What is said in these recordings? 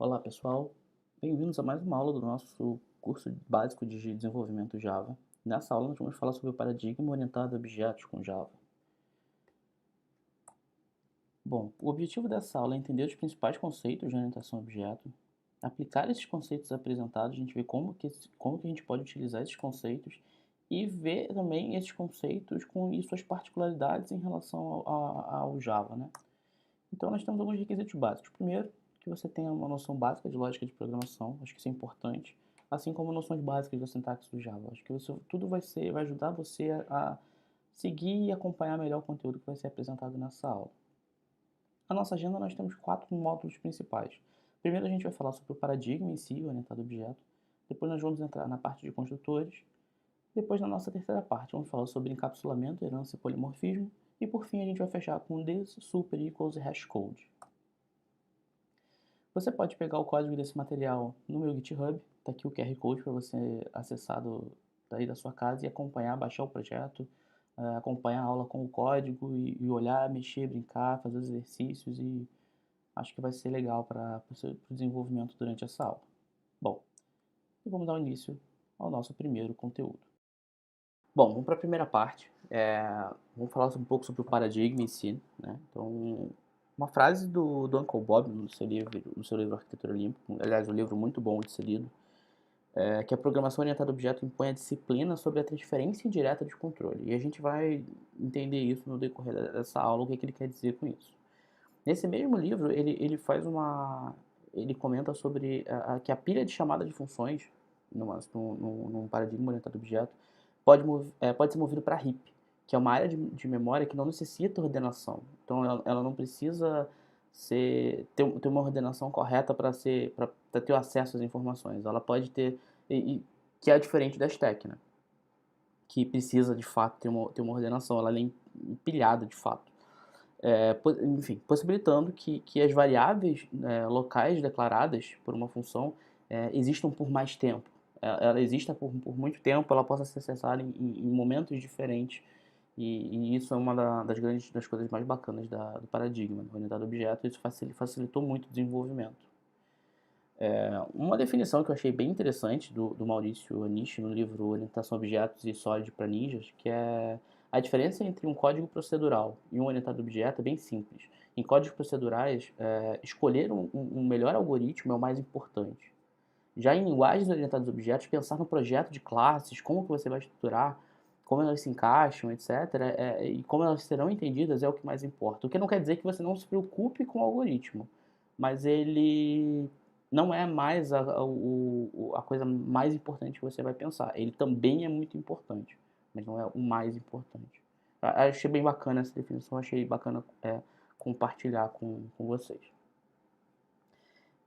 Olá pessoal, bem-vindos a mais uma aula do nosso curso básico de desenvolvimento Java. Nessa aula nós vamos falar sobre o paradigma orientado a objetos com Java. Bom, o objetivo dessa aula é entender os principais conceitos de orientação a objeto, aplicar esses conceitos apresentados, a gente vê como que a gente pode utilizar esses conceitos e ver também esses conceitos e suas particularidades em relação ao Java, né? Então nós temos alguns requisitos básicos. Primeiro, que você tenha uma noção básica de lógica de programação, acho que isso é importante, assim como noções básicas da sintaxe do Java. Acho que tudo vai ajudar você a seguir e acompanhar melhor o conteúdo que vai ser apresentado nessa aula. Na nossa agenda nós temos 4 módulos principais. Primeiro a gente vai falar sobre o paradigma em si, orientado a objeto. Depois nós vamos entrar na parte de construtores. Depois, na nossa terceira parte, vamos falar sobre encapsulamento, herança e polimorfismo. E por fim, a gente vai fechar com this, super, equals e hashcode. Você pode pegar o código desse material no meu GitHub, está aqui o QR Code para você acessar daí da sua casa e acompanhar, baixar o projeto, acompanhar a aula com o código e olhar, mexer, brincar, fazer os exercícios e acho que vai ser legal para o desenvolvimento durante essa aula. Bom, e vamos dar início ao nosso primeiro conteúdo. Bom, vamos para a primeira parte. Vamos falar um pouco sobre o paradigma em si, né? Então, uma frase do Uncle Bob no seu livro Arquitetura Limpa, aliás, um livro muito bom de ser lido, que a programação orientada a objeto impõe a disciplina sobre a transferência indireta de controle. E a gente vai entender isso no decorrer dessa aula, o que ele quer dizer com isso. Nesse mesmo livro, ele comenta sobre que a pilha de chamada de funções, num paradigma orientado a objeto, pode ser movido para heap, que é uma área de memória que não necessita ordenação. Então, ela não precisa ter uma ordenação correta para ter o acesso às informações. Ela pode ter, que é diferente da stack, né? Que precisa, de fato, ter uma ordenação. Ela é empilhada, de fato. Enfim, possibilitando que as variáveis locais declaradas por uma função existam por mais tempo. Ela exista por muito tempo, ela possa ser acessada em momentos diferentes. E isso é uma das coisas mais bacanas do paradigma, da unidade do objeto. Isso facilitou muito o desenvolvimento. Uma definição que eu achei bem interessante do Maurício Anishi no livro Orientação a Objetos e Solid para Ninjas, que é a diferença entre um código procedural e um orientado a objeto é bem simples. Em códigos procedurais, escolher um melhor algoritmo é o mais importante. Já em linguagens orientadas a objetos, pensar no projeto de classes, como que você vai estruturar, como elas se encaixam, etc., e como elas serão entendidas é o que mais importa. O que não quer dizer que você não se preocupe com o algoritmo, mas ele não é mais a coisa mais importante que você vai pensar. Ele também é muito importante, mas não é o mais importante. Achei bem bacana essa definição, achei bacana compartilhar com vocês.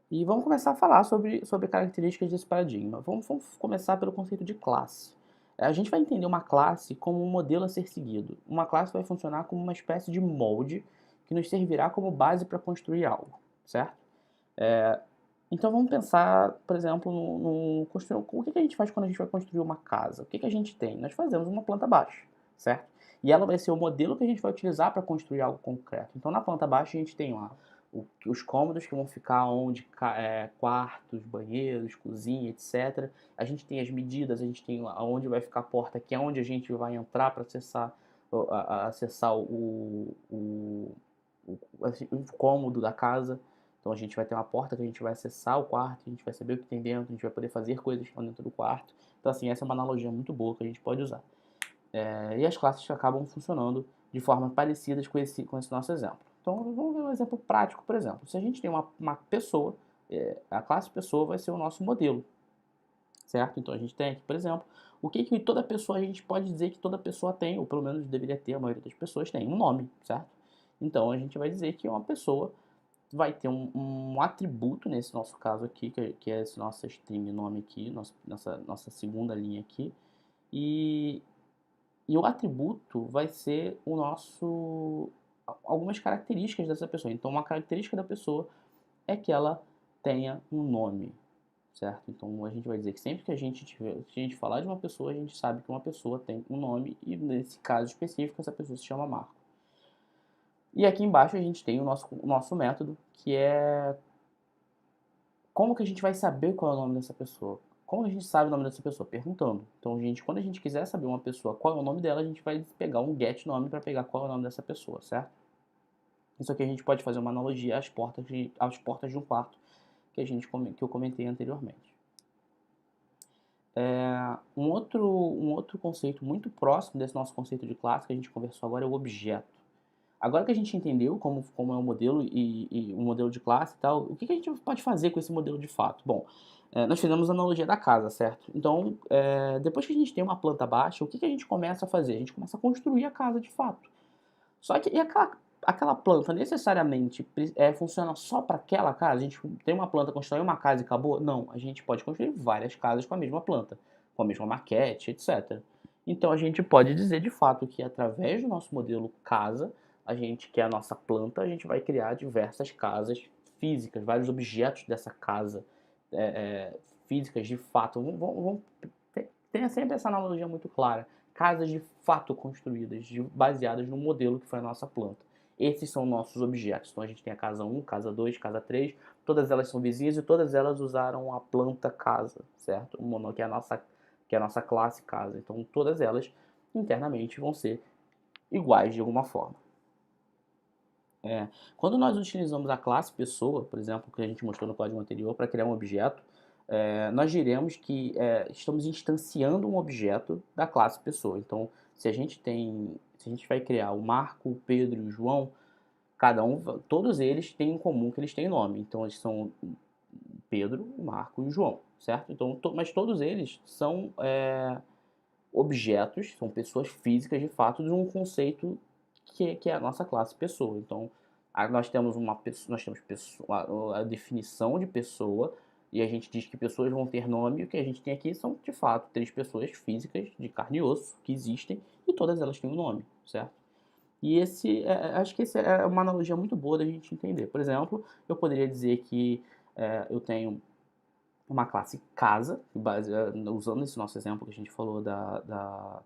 E vamos começar a falar sobre características desse paradigma. Vamos começar pelo conceito de classe. A gente vai entender uma classe como um modelo a ser seguido. Uma classe vai funcionar como uma espécie de molde que nos servirá como base para construir algo, certo? Então vamos pensar, por exemplo, o que a gente faz quando a gente vai construir uma casa? O que a gente tem? Nós fazemos uma planta baixa, certo? E ela vai ser o modelo que a gente vai utilizar para construir algo concreto. Então na planta baixa a gente tem lá os cômodos que vão ficar onde quartos, banheiros, cozinha, etc. A gente tem as medidas, a gente tem onde vai ficar a porta, que é onde a gente vai entrar para acessar o cômodo da casa. Então a gente vai ter uma porta que a gente vai acessar o quarto, a gente vai saber o que tem dentro, a gente vai poder fazer coisas que estão dentro do quarto. Então assim, essa é uma analogia muito boa que a gente pode usar. E as classes acabam funcionando de forma parecidas com esse nosso exemplo. Então vamos ver um exemplo prático, por exemplo. Se a gente tem uma pessoa, a classe pessoa vai ser o nosso modelo, certo? Então a gente tem aqui, por exemplo, o que toda pessoa, a gente pode dizer que toda pessoa tem, ou pelo menos deveria ter, a maioria das pessoas tem, um nome, certo? Então a gente vai dizer que uma pessoa vai ter um atributo, nesse nosso caso aqui, que é esse nosso string nome aqui, nossa segunda linha aqui, e o atributo vai ser algumas características dessa pessoa. Então, uma característica da pessoa é que ela tenha um nome, certo? Então, a gente vai dizer que sempre que a gente falar de uma pessoa, a gente sabe que uma pessoa tem um nome e, nesse caso específico, essa pessoa se chama Marco. E aqui embaixo a gente tem o nosso método, que é Como que a gente vai saber qual é o nome dessa pessoa? Como a gente sabe o nome dessa pessoa? Perguntando. Então, quando a gente quiser saber uma pessoa qual é o nome dela, a gente vai pegar um get nome para pegar qual é o nome dessa pessoa, certo? Isso aqui a gente pode fazer uma analogia às portas de um quarto que eu comentei anteriormente. Um outro conceito muito próximo desse nosso conceito de classe que a gente conversou agora é o objeto. Agora que a gente entendeu como é o modelo e o modelo de classe e tal, o que a gente pode fazer com esse modelo de fato? Bom, nós fizemos a analogia da casa, certo? Então, depois que a gente tem uma planta baixa, o que a gente começa a fazer? A gente começa a construir a casa de fato. Só que aquela planta necessariamente funciona só para aquela casa? A gente tem uma planta, constrói uma casa e acabou? Não, a gente pode construir várias casas com a mesma planta, com a mesma maquete, etc. Então a gente pode dizer de fato que através do nosso modelo casa, que é a nossa planta, a gente vai criar diversas casas físicas, vários objetos dessa casa é, é, físicas de fato. Tenha sempre essa analogia muito clara. Casas de fato construídas, baseadas no modelo que foi a nossa planta. Esses são nossos objetos. Então a gente tem a casa 1, casa 2, casa 3, todas elas são vizinhas e todas elas usaram a planta casa, certo? Que é a nossa classe casa. Então todas elas internamente vão ser iguais de alguma forma. Quando nós utilizamos a classe pessoa, por exemplo, que a gente mostrou no código anterior, para criar um objeto, nós diremos que estamos instanciando um objeto da classe pessoa. Então, se a gente vai criar o Marco, o Pedro e o João, todos eles têm em comum que eles têm nome. Então, eles são o Pedro, o Marco e o João, certo? Então, mas todos eles são objetos, são pessoas físicas de fato de um conceito que é a nossa classe pessoa. Então, nós temos a definição de pessoa e a gente diz que pessoas vão ter nome. E o que a gente tem aqui são, de fato, 3 pessoas físicas de carne e osso que existem e todas elas têm um nome, certo? E acho que essa é uma analogia muito boa da gente entender. Por exemplo, eu poderia dizer que eu tenho uma classe casa, usando esse nosso exemplo que a gente falou da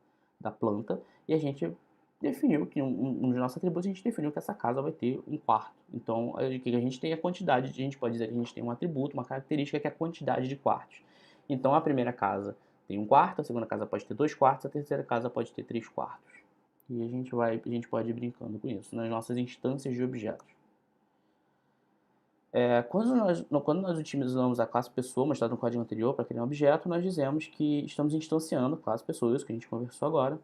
planta, e a gente definiu que um dos nossos atributos, a gente definiu que essa casa vai ter um quarto. Então, o que a gente tem é a quantidade, a gente pode dizer que a gente tem um atributo, uma característica que é a quantidade de quartos. Então, a primeira casa tem um quarto, a segunda casa pode ter 2 quartos, a terceira casa pode ter 3 quartos. E a gente pode ir brincando com isso nas nossas instâncias de objetos. Quando nós utilizamos a classe pessoa, mostrada no código anterior, para criar um objeto, nós dizemos que estamos instanciando a classe pessoa, isso que a gente conversou agora.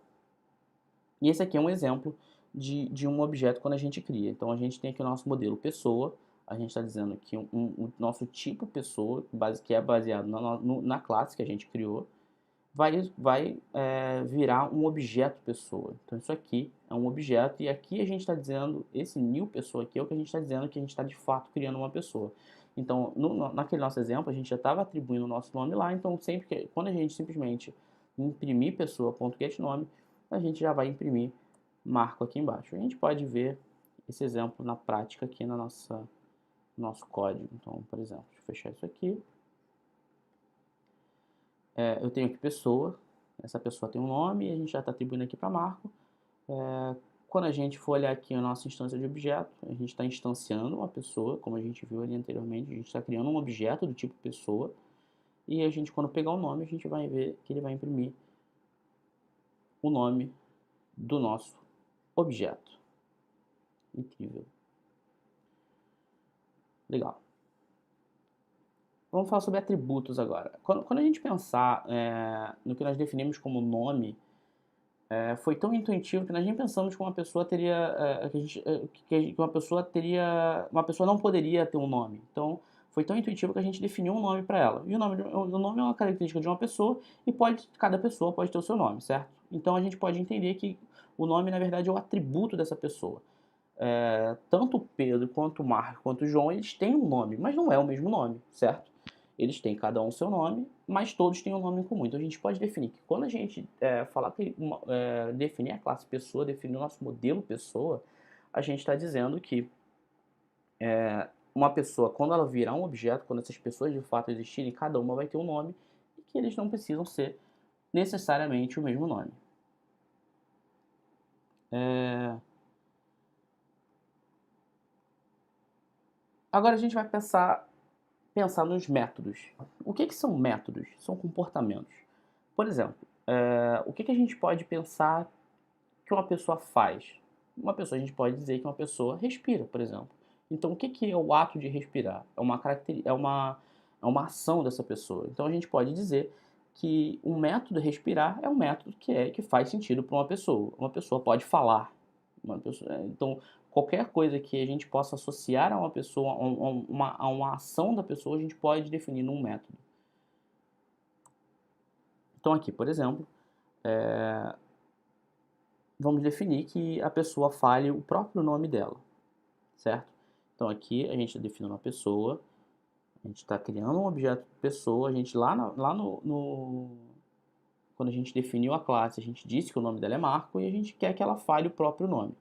E esse aqui é um exemplo de um objeto quando a gente cria. Então a gente tem aqui o nosso modelo pessoa, a gente está dizendo que o nosso tipo pessoa, que é baseado na classe que a gente criou, vai virar um objeto pessoa. Então isso aqui é um objeto e aqui a gente está dizendo, esse new pessoa aqui é o que a gente está dizendo que a gente está de fato criando uma pessoa. Então naquele nosso exemplo a gente já estava atribuindo o nosso nome lá, então quando a gente simplesmente imprimir pessoa.getNome, a gente já vai imprimir Marco aqui embaixo. A gente pode ver esse exemplo na prática aqui no nosso código. Então, por exemplo, deixa eu fechar isso aqui. Eu tenho aqui pessoa, essa pessoa tem um nome e a gente já está atribuindo aqui para Marco. Quando a gente for olhar aqui a nossa instância de objeto, a gente está instanciando uma pessoa, como a gente viu ali anteriormente, a gente está criando um objeto do tipo pessoa, e a gente, quando pegar o nome, a gente vai ver que ele vai imprimir o nome do nosso objeto. Incrível. Legal. Vamos falar sobre atributos agora. Quando a gente pensar no que nós definimos como nome, foi tão intuitivo que nós nem pensamos que uma pessoa uma pessoa não poderia ter um nome. Então, foi tão intuitivo que a gente definiu um nome para ela. E o nome é uma característica de uma pessoa e cada pessoa pode ter o seu nome, certo? Então, a gente pode entender que o nome, na verdade, é o atributo dessa pessoa. Tanto o Pedro, quanto o Marco, quanto o João, eles têm um nome, mas não é o mesmo nome, certo? Eles têm cada um seu nome, mas todos têm um nome em comum. Então a gente pode definir que quando a gente falar que definir a classe pessoa, definir o nosso modelo pessoa, a gente está dizendo que uma pessoa, quando ela virar um objeto, quando essas pessoas de fato existirem, cada uma vai ter um nome e que eles não precisam ser necessariamente o mesmo nome. Agora a gente vai pensar pensar nos métodos. O que são métodos? São comportamentos. Por exemplo, o que a gente pode pensar que uma pessoa faz? Uma pessoa, a gente pode dizer que uma pessoa respira, por exemplo. Então, o que é o ato de respirar? É uma ação dessa pessoa. Então, a gente pode dizer que um método de respirar é um método que faz sentido para uma pessoa. Uma pessoa pode falar. Então, qualquer coisa que a gente possa associar a uma pessoa, a uma ação da pessoa, a gente pode definir num método. Então, aqui, por exemplo, vamos definir que a pessoa fale o próprio nome dela, certo? Então aqui a gente está definindo uma pessoa, a gente está criando um objeto pessoa, a gente quando a gente definiu a classe, a gente disse que o nome dela é Marco e a gente quer que ela fale o próprio nome.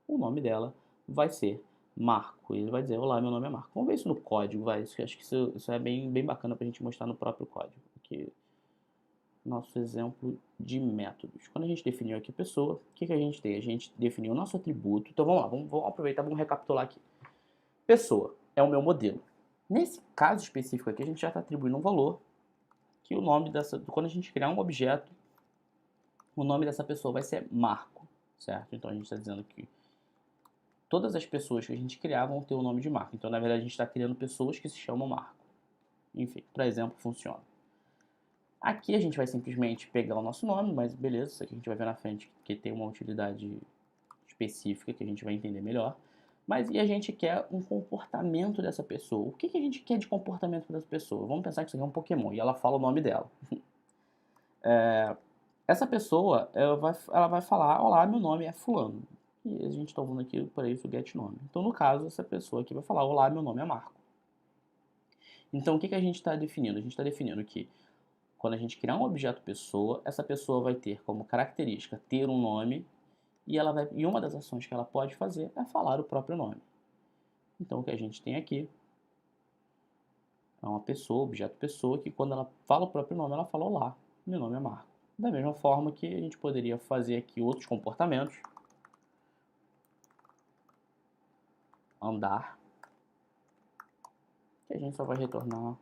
O nome dela vai ser Marco, e ele vai dizer, olá, meu nome é Marco. Vamos ver isso no código, vai, acho que isso é bem bacana para a gente mostrar no próprio código, aqui, nosso exemplo de métodos. Quando a gente definiu aqui pessoa, o que a gente tem? A gente definiu o nosso atributo. Então vamos lá, vamos aproveitar, vamos recapitular aqui. Pessoa é o meu modelo. Nesse caso específico aqui, a gente já está atribuindo um valor, que o nome quando a gente criar um objeto, o nome dessa pessoa vai ser Marco, certo? Então a gente está dizendo que todas as pessoas que a gente criar vão ter o nome de Marco. Então, na verdade, a gente está criando pessoas que se chamam Marco. Enfim, para exemplo, funciona. Aqui a gente vai simplesmente pegar o nosso nome, mas beleza, isso aqui a gente vai ver na frente que tem uma utilidade específica que a gente vai entender melhor. E a gente quer um comportamento dessa pessoa. O que a gente quer de comportamento dessa pessoa? Vamos pensar que isso aqui é um Pokémon e ela fala o nome dela. Essa pessoa, ela vai falar, olá, meu nome é fulano. E a gente está usando aqui para isso o getNome. Então, no caso, essa pessoa aqui vai falar, olá, meu nome é Marco. Então, o que a gente está definindo? A gente está definindo que quando a gente criar um objeto pessoa, essa pessoa vai ter como característica ter um nome e uma das ações que ela pode fazer é falar o próprio nome. Então o que a gente tem aqui é uma pessoa, objeto pessoa, que quando ela fala o próprio nome, ela fala olá, meu nome é Marco. Da mesma forma que a gente poderia fazer aqui outros comportamentos. Andar, que a gente só vai retornar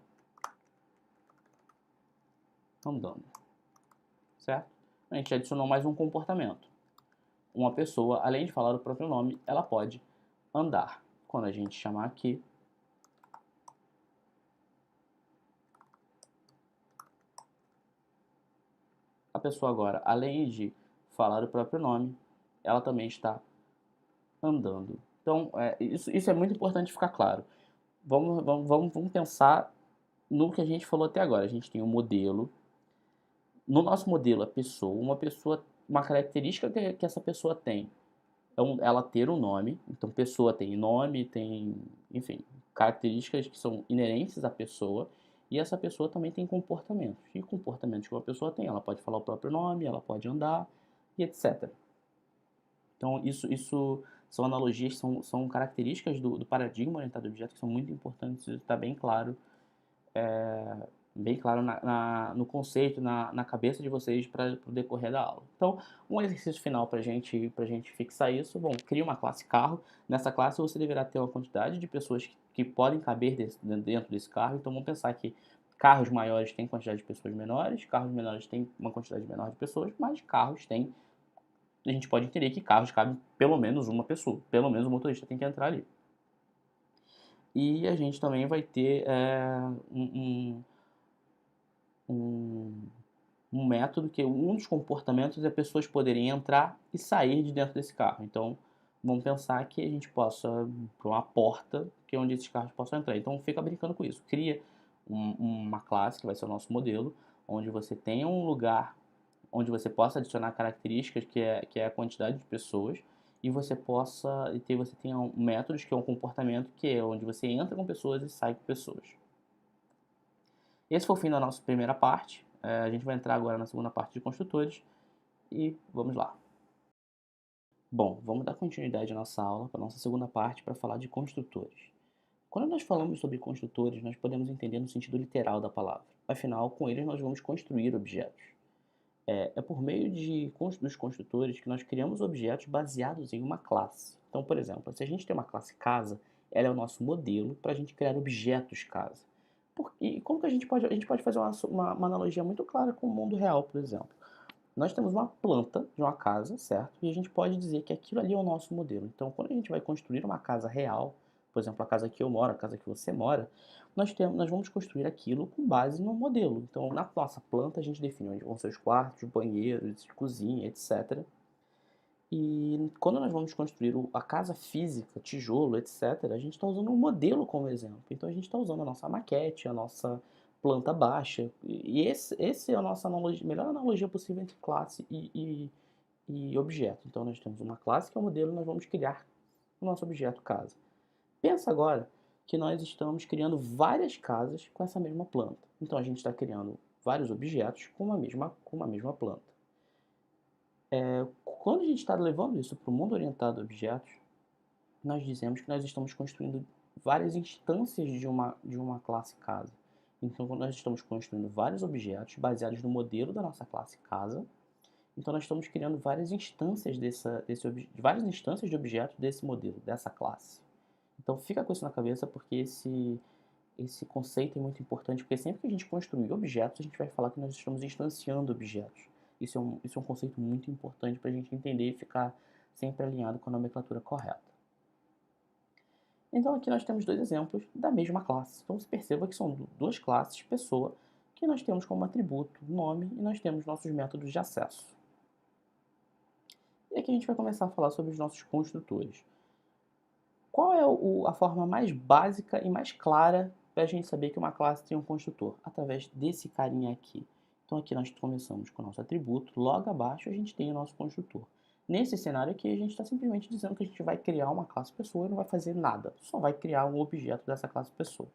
andando, certo? A gente adicionou mais um comportamento. Uma pessoa, além de falar o próprio nome, ela pode andar. Quando a gente chamar aqui, a pessoa agora, além de falar o próprio nome, ela também está andando. Então, isso é muito importante ficar claro. Vamos pensar no que a gente falou até agora. A gente tem um modelo. No nosso modelo, a pessoa, uma característica que essa pessoa tem é ela ter um nome. Então, pessoa tem nome, tem, enfim, características que são inerentes à pessoa. E essa pessoa também tem comportamentos. E comportamentos que uma pessoa tem, ela pode falar o próprio nome, ela pode andar e etc. Então, isso são analogias, são características do paradigma orientado a objetos que são muito importantes, isso está bem claro no conceito, na cabeça de vocês para o decorrer da aula. Então, um exercício final para gente fixar isso, bom, cria uma classe carro. Nessa classe você deverá ter uma quantidade de pessoas que podem caber dentro desse carro. Então, vamos pensar que carros maiores têm quantidade de pessoas menores, carros menores têm uma quantidade menor de pessoas, mas carros têm. A gente pode entender que carros cabem pelo menos uma pessoa, pelo menos o motorista tem que entrar ali. E a gente também vai ter um método que um dos comportamentos é pessoas poderem entrar e sair de dentro desse carro. Então, vamos pensar que a gente possa para uma porta que é onde esses carros possam entrar. Então, fica brincando com isso. Cria uma classe que vai ser o nosso modelo, onde você tenha um lugar onde você possa adicionar características que é a quantidade de pessoas e você tenha métodos que é um comportamento que é onde você entra com pessoas e sai com pessoas. Esse foi o fim da nossa primeira parte. A gente vai entrar agora na segunda parte de construtores e vamos lá. Bom, vamos dar continuidade à nossa aula, para a nossa segunda parte, para falar de construtores. Quando nós falamos sobre construtores, nós podemos entender no sentido literal da palavra. Afinal, com eles nós vamos construir objetos. É por meio dos construtores que nós criamos objetos baseados em uma classe. Então, por exemplo, se a gente tem uma classe casa, ela é o nosso modelo para a gente criar objetos casa. E como que a gente pode fazer uma analogia muito clara com o mundo real, por exemplo. Nós temos uma planta de uma casa, certo? E a gente pode dizer que aquilo ali é o nosso modelo. Então, quando a gente vai construir uma casa real, por exemplo, a casa que eu moro, a casa que você mora, nós vamos construir aquilo com base no modelo. Então, na nossa planta, a gente define onde vão ser os quartos, banheiros, cozinha, etc. E quando nós vamos construir a casa física, tijolo, etc., a gente está usando um modelo como exemplo. Então a gente está usando a nossa maquete, a nossa planta baixa. E esse é a nossa analogia, melhor analogia possível entre classe e objeto. Então nós temos uma classe que é o modelo e nós vamos criar o nosso objeto casa. Pensa agora que nós estamos criando várias casas com essa mesma planta. Então a gente está criando vários objetos com uma mesma planta. Quando a gente está levando isso para o mundo orientado a objetos, nós dizemos que nós estamos construindo várias instâncias de uma classe casa. Então, quando nós estamos construindo vários objetos baseados no modelo da nossa classe casa, então nós estamos criando várias instâncias de objetos desse modelo, dessa classe. Então fica com isso na cabeça porque esse conceito é muito importante, porque sempre que a gente construir objetos, a gente vai falar que nós estamos instanciando objetos. Isso é um conceito muito importante para a gente entender e ficar sempre alinhado com a nomenclatura correta. Então aqui nós temos dois exemplos da mesma classe. Então você perceba que são duas classes, pessoa, que nós temos como atributo nome e nós temos nossos métodos de acesso. E aqui a gente vai começar a falar sobre os nossos construtores. Qual é a forma mais básica e mais clara para a gente saber que uma classe tem um construtor? Através desse carinha aqui. Então aqui nós começamos com o nosso atributo, logo abaixo a gente tem o nosso construtor. Nesse cenário aqui a gente está simplesmente dizendo que a gente vai criar uma classe pessoa e não vai fazer nada, só vai criar um objeto dessa classe pessoa.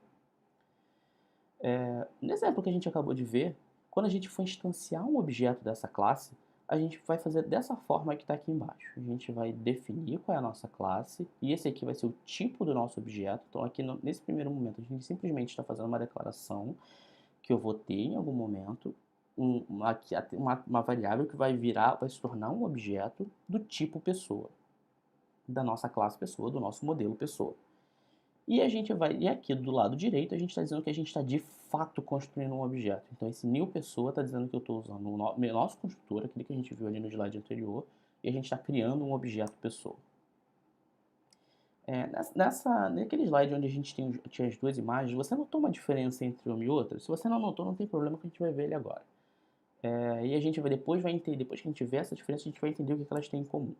No exemplo que a gente acabou de ver, quando a gente for instanciar um objeto dessa classe, a gente vai fazer dessa forma que está aqui embaixo. A gente vai definir qual é a nossa classe, e esse aqui vai ser o tipo do nosso objeto. Então aqui nesse primeiro momento a gente simplesmente está fazendo uma declaração que eu vou ter em algum momento, uma variável que vai se tornar um objeto do tipo pessoa, da nossa classe pessoa, do nosso modelo pessoa. E aqui do lado direito a gente está dizendo que a gente está de fato construindo um objeto. Então esse new pessoa está dizendo que eu estou usando o nosso construtor, aquele que a gente viu ali no slide anterior, e a gente está criando um objeto pessoa. Naquele slide onde a gente tinha as duas imagens, você notou uma diferença entre uma e outra? Se você não notou, não tem problema que a gente vai ver ele agora. E a gente depois que a gente vê essa diferença, a gente vai entender o que elas têm em comum.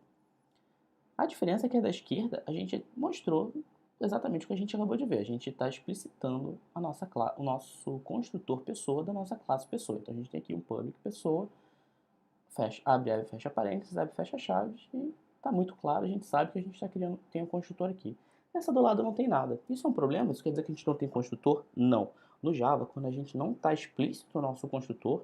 A diferença é que a da esquerda a gente mostrou exatamente o que a gente acabou de ver. A gente está explicitando o nosso construtor pessoa da nossa classe pessoa. Então a gente tem aqui um public pessoa, abre, fecha parênteses, abre, fecha chaves e está muito claro, a gente sabe que a gente está criando, tem um construtor aqui. Nessa do lado não tem nada. Isso é um problema? Isso quer dizer que a gente não tem construtor? Não. No Java, quando a gente não está explícito o nosso construtor,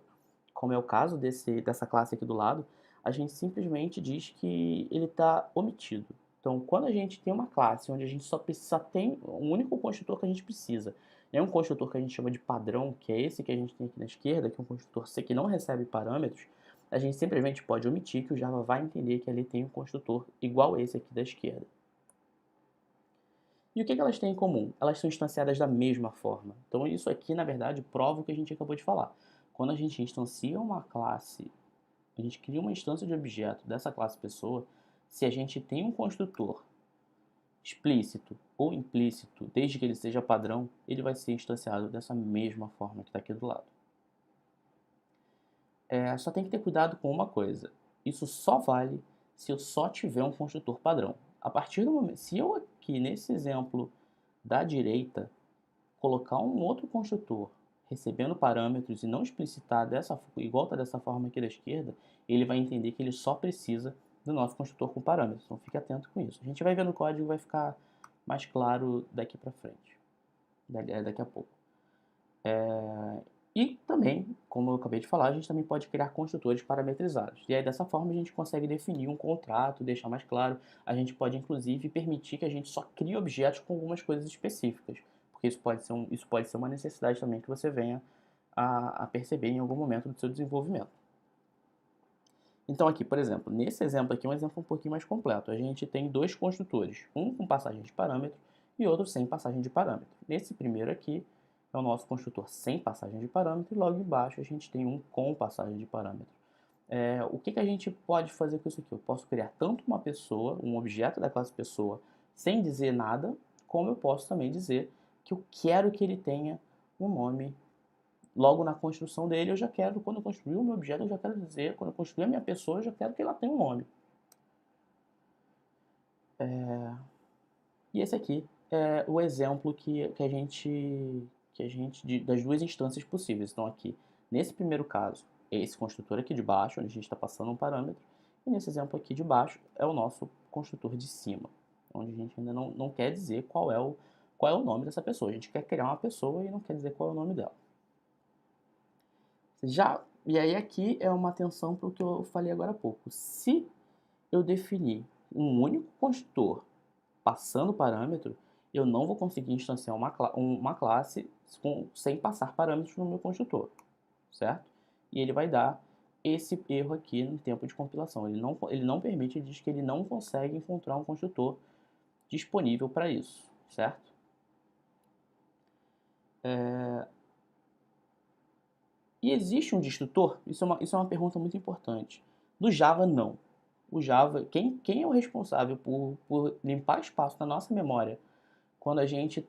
como é o caso dessa classe aqui do lado, a gente simplesmente diz que ele está omitido. Então, quando a gente tem uma classe onde a gente só tem um único construtor que a gente precisa, é um construtor que a gente chama de padrão, que é esse que a gente tem aqui na esquerda, que é um construtor C que não recebe parâmetros, a gente simplesmente pode omitir que o Java vai entender que ali tem um construtor igual esse aqui da esquerda. E o que elas têm em comum? Elas são instanciadas da mesma forma. Então isso aqui, na verdade, prova o que a gente acabou de falar. Quando a gente instancia uma classe, a gente cria uma instância de objeto dessa classe pessoa, se a gente tem um construtor explícito ou implícito, desde que ele seja padrão, ele vai ser instanciado dessa mesma forma que está aqui do lado. Só tem que ter cuidado com uma coisa. Isso só vale se eu só tiver um construtor padrão. A partir do momento, se eu aqui nesse exemplo da direita colocar um outro construtor recebendo parâmetros e não explicitar igual está dessa forma aqui da esquerda, ele vai entender que ele só precisa do nosso construtor com parâmetros. Então fique atento com isso. A gente vai ver no código, vai ficar mais claro daqui para frente, daqui a pouco. E também, como eu acabei de falar, a gente também pode criar construtores parametrizados. E aí dessa forma a gente consegue definir um contrato, deixar mais claro. A gente pode inclusive permitir que a gente só crie objetos com algumas coisas específicas. Porque isso pode ser uma necessidade também que você venha a perceber em algum momento do seu desenvolvimento. Então aqui, por exemplo, nesse exemplo aqui é um exemplo um pouquinho mais completo. A gente tem dois construtores, um com passagem de parâmetro e outro sem passagem de parâmetro. Nesse primeiro aqui, é o nosso construtor sem passagem de parâmetro, e logo embaixo a gente tem um com passagem de parâmetro. O que a gente pode fazer com isso aqui? Eu posso criar tanto uma pessoa, um objeto da classe pessoa, sem dizer nada, como eu posso também dizer que eu quero que ele tenha um nome. Logo na construção dele, eu já quero, quando eu construir o meu objeto, eu já quero dizer, quando eu construir a minha pessoa, eu já quero que ela tenha um nome. E esse aqui é o exemplo que a gente, das duas instâncias possíveis. Então aqui, nesse primeiro caso, é esse construtor aqui de baixo, onde a gente está passando um parâmetro, e nesse exemplo aqui de baixo é o nosso construtor de cima, onde a gente ainda não quer dizer qual é o nome dessa pessoa. A gente quer criar uma pessoa e não quer dizer qual é o nome dela. E aí aqui é uma atenção para o que eu falei agora há pouco. Se eu definir um único construtor passando parâmetro, eu não vou conseguir instanciar uma classe sem passar parâmetros no meu construtor, certo? E ele vai dar esse erro aqui no tempo de compilação. Ele não permite, ele diz que ele não consegue encontrar um construtor disponível para isso, certo? E existe um destrutor? Isso é uma pergunta muito importante. Do Java, não. O Java, quem é o responsável por limpar espaço na nossa memória quando a gente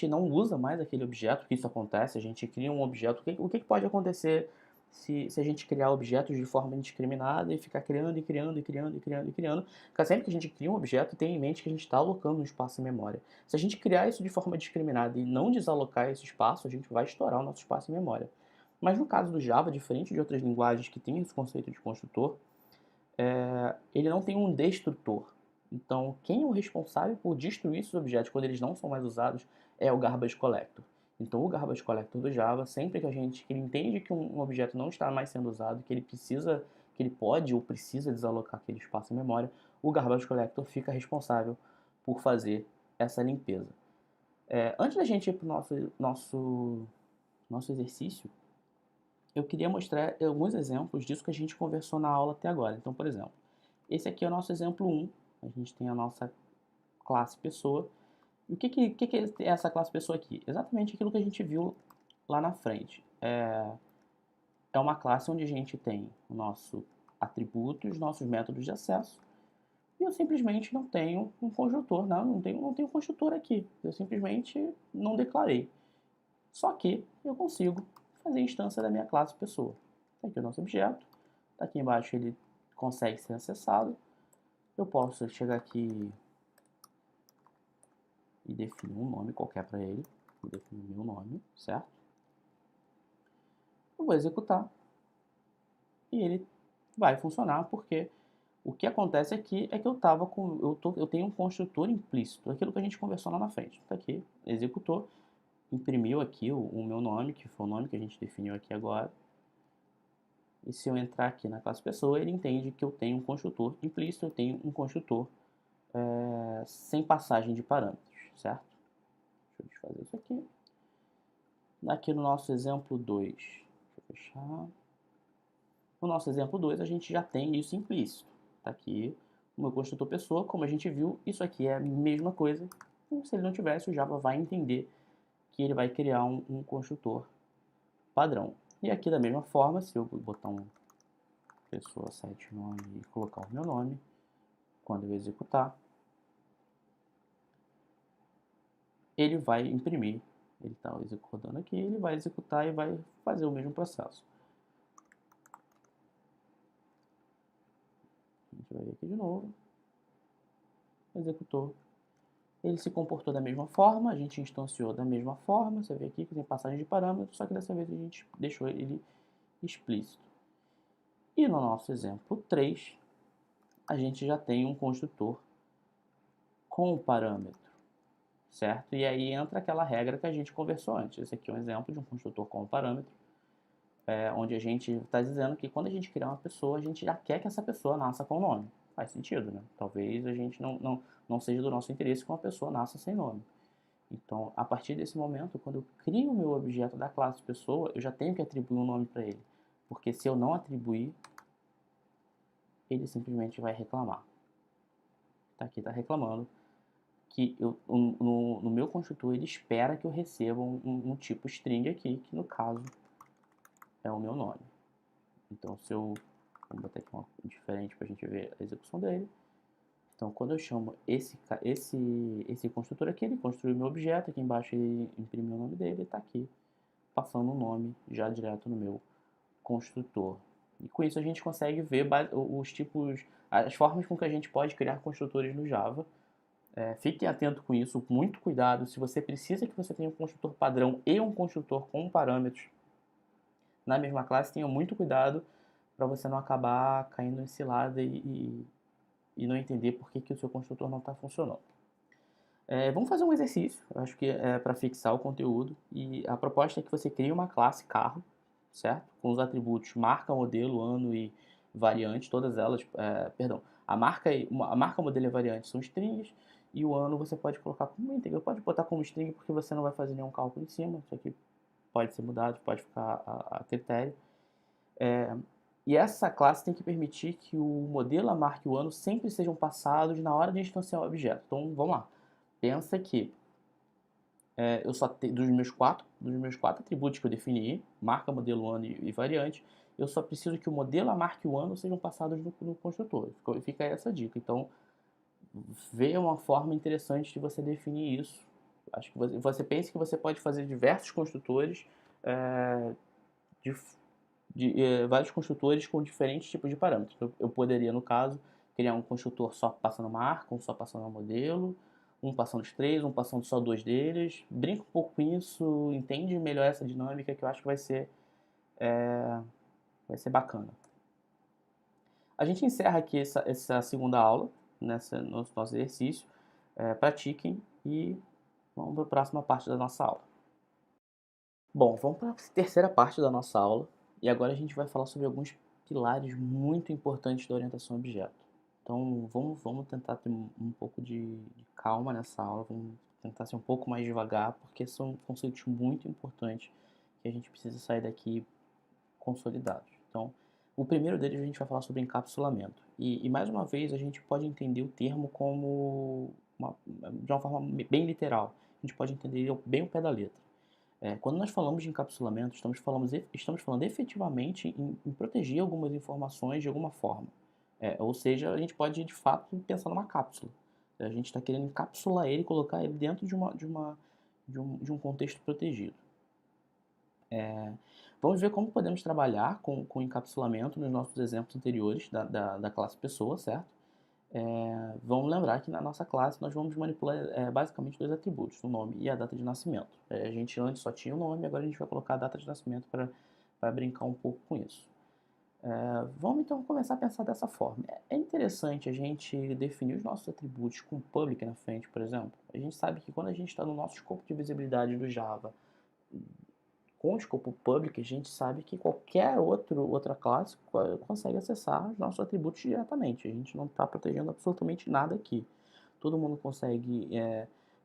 não usa mais aquele objeto, que isso acontece, a gente cria um objeto, o que pode acontecer se a gente criar objetos de forma indiscriminada e ficar criando e criando e criando e criando e criando? Porque sempre que a gente cria um objeto, tem em mente que a gente está alocando um espaço em memória. Se a gente criar isso de forma discriminada e não desalocar esse espaço, a gente vai estourar o nosso espaço em memória. Mas no caso do Java, diferente de outras linguagens que têm esse conceito de construtor, ele não tem um destrutor. Então, quem é o responsável por destruir esses objetos quando eles não são mais usados é o garbage collector. Então, o garbage collector do Java, sempre que ele entende que um objeto não está mais sendo usado, que ele pode ou precisa desalocar aquele espaço em memória, o garbage collector fica responsável por fazer essa limpeza. Antes da gente ir para o nosso exercício, eu queria mostrar alguns exemplos disso que a gente conversou na aula até agora. Então, por exemplo, esse aqui é o nosso exemplo 1. A gente tem a nossa classe pessoa. E o que é essa classe pessoa aqui? Exatamente aquilo que a gente viu lá na frente. É uma classe onde a gente tem o nosso atributo e os nossos métodos de acesso. E eu simplesmente não tenho um construtor. Não tenho construtor aqui. Eu simplesmente não declarei. Só que eu consigo fazer instância da minha classe pessoa. Tá aqui o nosso objeto. Tá aqui embaixo ele consegue ser acessado. Eu posso chegar aqui e definir um nome qualquer para ele. Vou definir meu nome, certo? Eu vou executar e ele vai funcionar porque o que acontece aqui é que eu tenho um construtor implícito, aquilo que a gente conversou lá na frente. Tá aqui, executou, imprimiu aqui o meu nome, que foi o nome que a gente definiu aqui agora. E se eu entrar aqui na classe pessoa, ele entende que eu tenho um construtor implícito, eu tenho um construtor sem passagem de parâmetros, certo? Deixa eu desfazer isso aqui. Aqui no nosso exemplo 2, deixa eu fechar. No nosso exemplo 2, a gente já tem isso implícito. Está aqui o meu construtor pessoa, como a gente viu, isso aqui é a mesma coisa. Então, se ele não tivesse, o Java vai entender que ele vai criar um construtor padrão. E aqui da mesma forma, se eu botar um pessoa site nome e colocar o meu nome, quando eu executar, ele vai imprimir. Ele está executando aqui, ele vai executar e vai fazer o mesmo processo. A gente vai ver aqui de novo. Executou. Ele se comportou da mesma forma, a gente instanciou da mesma forma. Você vê aqui que tem passagem de parâmetros, só que dessa vez a gente deixou ele explícito. E no nosso exemplo 3, a gente já tem um construtor com parâmetro, certo? E aí entra aquela regra que a gente conversou antes. Esse aqui é um exemplo de um construtor com parâmetro, onde a gente está dizendo que quando a gente criar uma pessoa, a gente já quer que essa pessoa nasça com o nome. Faz sentido, né? Talvez a gente não seja do nosso interesse que uma pessoa nasça sem nome. Então, a partir desse momento, quando eu crio o meu objeto da classe pessoa, eu já tenho que atribuir um nome para ele. Porque se eu não atribuir, ele simplesmente vai reclamar. Tá aqui, está reclamando que no meu construtor ele espera que eu receba um tipo string aqui, que no caso é o meu nome. Então, se eu... Vamos botar aqui uma diferente para a gente ver a execução dele. Então, quando eu chamo esse construtor aqui, ele construiu meu objeto, aqui embaixo ele imprimiu o nome dele e está aqui, passando o nome já direto no meu construtor. E com isso a gente consegue ver os tipos, as formas com que a gente pode criar construtores no Java. Fiquem atento com isso, muito cuidado. Se você precisa que você tenha um construtor padrão e um construtor com parâmetros na mesma classe, tenha muito cuidado para você não acabar caindo em cilada e não entender por que o seu construtor não está funcionando. Vamos fazer um exercício, eu acho que é para fixar o conteúdo. E a proposta é que você crie uma classe carro, certo? Com os atributos marca, modelo, ano e variante, todas elas, perdão, a marca, modelo e variante são strings, e o ano você pode colocar como íntegra, pode botar como string porque você não vai fazer nenhum cálculo em cima, isso aqui pode ser mudado, pode ficar a critério. E essa classe tem que permitir que o modelo, a marca e o ano sempre sejam passados na hora de instanciar o objeto. Então, vamos lá. Pensa que eu só tenho, dos meus quatro atributos que eu defini, marca, modelo, ano e variante, eu só preciso que o modelo, a marca e o ano sejam passados no construtor. Fica essa dica. Então, vê uma forma interessante de você definir isso. Acho que você pensa que você pode fazer diversos construtores, vários construtores com diferentes tipos de parâmetros. Eu poderia, no caso, criar um construtor só passando marca, um só passando modelo, um passando os três, um passando só dois deles. Brinca um pouco com isso, entende melhor essa dinâmica que eu acho que vai ser bacana. A gente encerra aqui essa segunda aula, no nosso exercício. Pratiquem e vamos para a próxima parte da nossa aula. Bom, vamos para a terceira parte da nossa aula. E agora a gente vai falar sobre alguns pilares muito importantes da orientação a objeto. Então, vamos tentar ter um pouco de calma nessa aula, vamos tentar ser um pouco mais devagar, porque são conceitos muito importantes que a gente precisa sair daqui consolidados. Então, o primeiro deles a gente vai falar sobre encapsulamento. E mais uma vez, a gente pode entender o termo como de uma forma bem literal. A gente pode entender bem o pé da letra. Quando nós falamos de encapsulamento, estamos falando efetivamente em proteger algumas informações de alguma forma. Ou seja, a gente pode, de fato, pensar numa cápsula. A gente está querendo encapsular ele e colocar ele dentro de um contexto protegido. Vamos ver como podemos trabalhar com encapsulamento nos nossos exemplos anteriores da classe pessoa, certo? Vamos lembrar que na nossa classe nós vamos manipular basicamente dois atributos, o nome e a data de nascimento. A gente antes só tinha o nome, agora a gente vai colocar a data de nascimento para brincar um pouco com isso. Vamos então começar a pensar dessa forma. É interessante a gente definir os nossos atributos com public na frente, por exemplo. A gente sabe que quando a gente está no nosso escopo de visibilidade do Java, com o escopo public, a gente sabe que qualquer outra classe consegue acessar os nossos atributos diretamente. A gente não está protegendo absolutamente nada aqui. Todo mundo consegue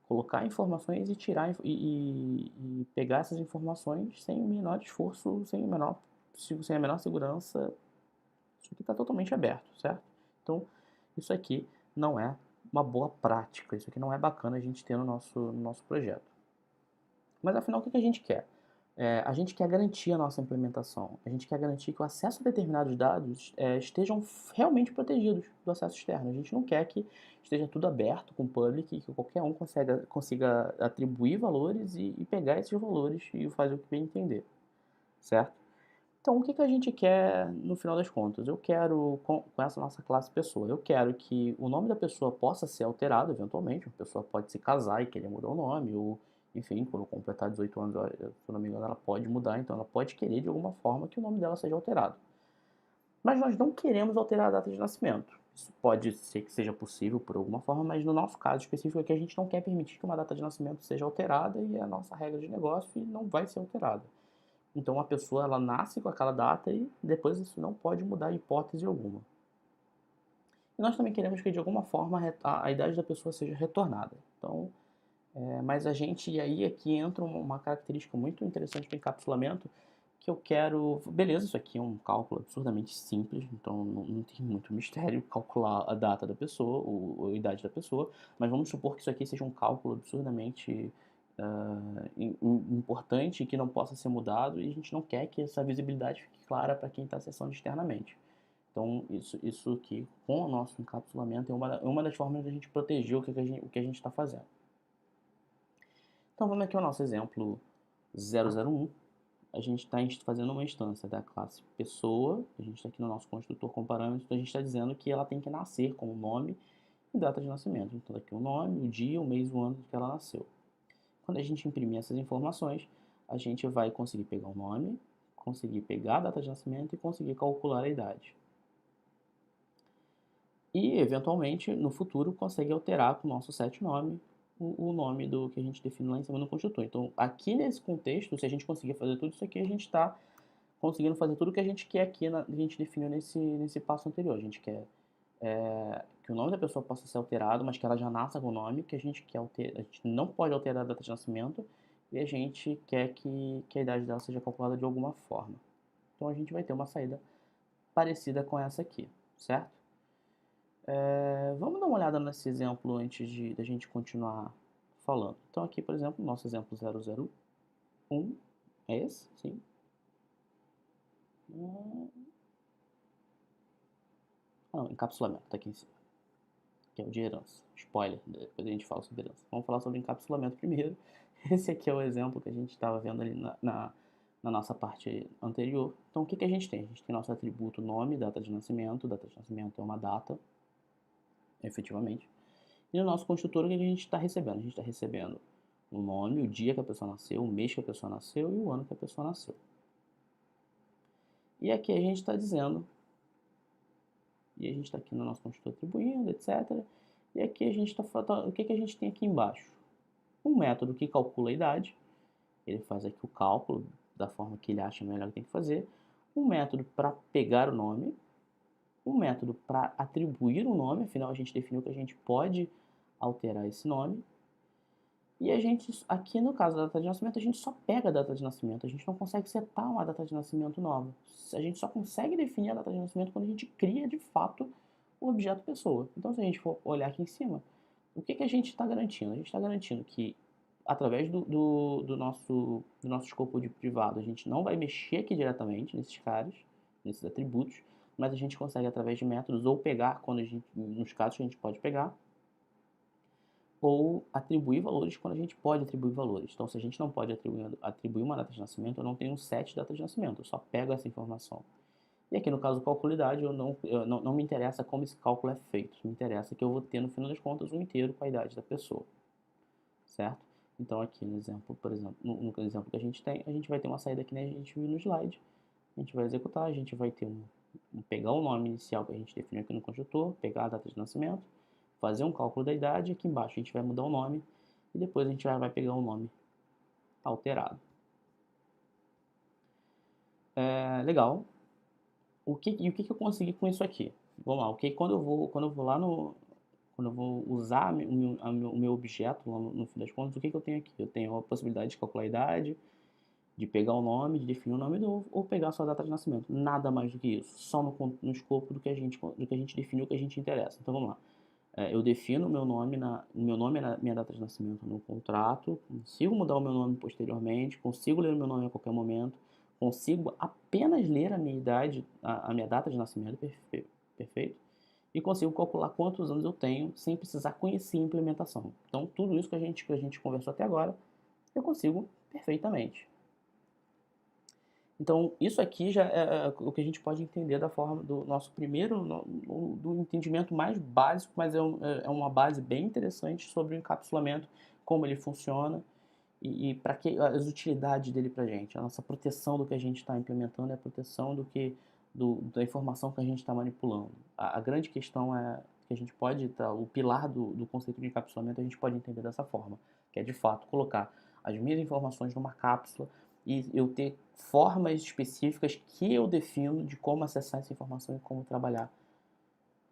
colocar informações e tirar e pegar essas informações sem o menor esforço, sem a menor segurança. Isso aqui está totalmente aberto, certo? Então, isso aqui não é uma boa prática. Isso aqui não é bacana a gente ter no nosso projeto. Mas afinal, o que a gente quer? A gente quer garantir a nossa implementação. A gente quer garantir que o acesso a determinados dados estejam realmente protegidos do acesso externo. A gente não quer que esteja tudo aberto com public e que qualquer um consiga atribuir valores e pegar esses valores e fazer o que bem entender, certo? Então, o que a gente quer no final das contas? Eu quero, com essa nossa classe pessoa, eu quero que o nome da pessoa possa ser alterado eventualmente. Uma pessoa pode se casar e querer mudar o nome, ou enfim, quando completar 18 anos, se eu não me engano, ela pode mudar, então ela pode querer de alguma forma que o nome dela seja alterado. Mas nós não queremos alterar a data de nascimento. Isso pode ser que seja possível por alguma forma, mas no nosso caso específico aqui a gente não quer permitir que uma data de nascimento seja alterada e é a nossa regra de negócio e não vai ser alterada. Então a pessoa ela nasce com aquela data e depois isso não pode mudar em hipótese alguma. E nós também queremos que de alguma forma a idade da pessoa seja retornada. Então, mas a gente, e aí aqui entra uma característica muito interessante do encapsulamento, que eu quero... Beleza, isso aqui é um cálculo absurdamente simples, então não tem muito mistério calcular a data da pessoa, ou a idade da pessoa, mas vamos supor que isso aqui seja um cálculo absurdamente importante, que não possa ser mudado, e a gente não quer que essa visibilidade fique clara para quem está acessando externamente. Então, isso aqui, com o nosso encapsulamento, é uma das formas de a gente proteger o que a gente está fazendo. Então, vamos aqui ao nosso exemplo 001. A gente está fazendo uma instância da classe pessoa, a gente está aqui no nosso construtor comparando, então a gente está dizendo que ela tem que nascer com o nome e data de nascimento. Então, aqui o nome, o dia, o mês, o ano que ela nasceu. Quando a gente imprimir essas informações, a gente vai conseguir pegar o nome, conseguir pegar a data de nascimento e conseguir calcular a idade. E, eventualmente, no futuro, consegue alterar para o nosso set nome o nome do que a gente define lá em cima no construtor. Então, aqui nesse contexto, se a gente conseguir fazer tudo isso aqui, a gente está conseguindo fazer tudo o que a gente quer aqui, a gente definiu nesse passo anterior. A gente quer que o nome da pessoa possa ser alterado, mas que ela já nasça com o nome, que a gente não pode alterar a data de nascimento, e a gente quer que a idade dela seja calculada de alguma forma. Então, a gente vai ter uma saída parecida com essa aqui, certo? Vamos dar uma olhada nesse exemplo antes da gente continuar falando. Então aqui, por exemplo, nosso exemplo 001 é esse, sim. Encapsulamento, tá aqui em cima, que é o de herança. Spoiler, depois a gente fala sobre herança. Vamos falar sobre encapsulamento primeiro. Esse aqui é o exemplo que a gente estava vendo ali na nossa parte anterior. Então o que a gente tem? A gente tem nosso atributo nome, data de nascimento. Data de nascimento é uma data, efetivamente. E no nosso construtor, o que a gente está recebendo? A gente está recebendo o nome, o dia que a pessoa nasceu, o mês que a pessoa nasceu e o ano que a pessoa nasceu. E aqui a gente está dizendo, e a gente está aqui no nosso construtor atribuindo, etc. E aqui a gente está falando, o que a gente tem aqui embaixo? Um método que calcula a idade, ele faz aqui o cálculo da forma que ele acha melhor que tem que fazer. Um método para pegar o nome, um método para atribuir o nome, afinal a gente definiu que a gente pode alterar esse nome. E a gente, aqui no caso da data de nascimento, a gente só pega a data de nascimento, a gente não consegue setar uma data de nascimento nova. A gente só consegue definir a data de nascimento quando a gente cria, de fato, o objeto pessoa. Então, se a gente for olhar aqui em cima, o que a gente está garantindo? A gente está garantindo que, através do nosso escopo de privado, a gente não vai mexer aqui diretamente nesses caras, nesses atributos, mas a gente consegue, através de métodos, ou pegar, nos casos que a gente pode pegar, ou atribuir valores quando a gente pode atribuir valores. Então, se a gente não pode atribuir uma data de nascimento, eu não tenho um set de data de nascimento, eu só pego essa informação. E aqui no caso do calculidade, não me interessa como esse cálculo é feito, me interessa que eu vou ter, no final das contas, um inteiro com a idade da pessoa, certo? Então, aqui no exemplo, por exemplo, no exemplo que a gente tem, a gente vai ter uma saída que nem a gente viu no slide, a gente vai executar, a gente vai ter pegar o nome inicial que a gente definiu aqui no construtor, pegar a data de nascimento, fazer um cálculo da idade, aqui embaixo a gente vai mudar o nome e depois a gente vai pegar o nome alterado. Legal. O que eu consegui com isso aqui? Vamos lá, quando eu vou lá quando eu vou usar o meu objeto, lá no fim das contas, o que eu tenho aqui? Eu tenho a possibilidade de calcular a idade, de pegar o nome, de definir um nome novo, ou pegar a sua data de nascimento. Nada mais do que isso, só no escopo do que a gente definiu, que a gente interessa. Então vamos lá. Eu defino o meu nome na minha data de nascimento no contrato, consigo mudar o meu nome posteriormente, consigo ler o meu nome a qualquer momento, consigo apenas ler a minha idade, a minha data de nascimento, perfeito, e consigo calcular quantos anos eu tenho sem precisar conhecer a implementação. Então, tudo isso que a gente conversou até agora, eu consigo perfeitamente. Então, isso aqui já é o que a gente pode entender da forma do nosso primeiro, do entendimento mais básico, mas é uma base bem interessante sobre o encapsulamento, como ele funciona e para que as utilidades dele para a gente. A nossa proteção do que a gente está implementando é a proteção da informação que a gente está manipulando. A grande questão é que a gente pode, o pilar do conceito de encapsulamento a gente pode entender dessa forma, que é de fato colocar as minhas informações numa cápsula e eu ter formas específicas que eu defino de como acessar essa informação e como trabalhar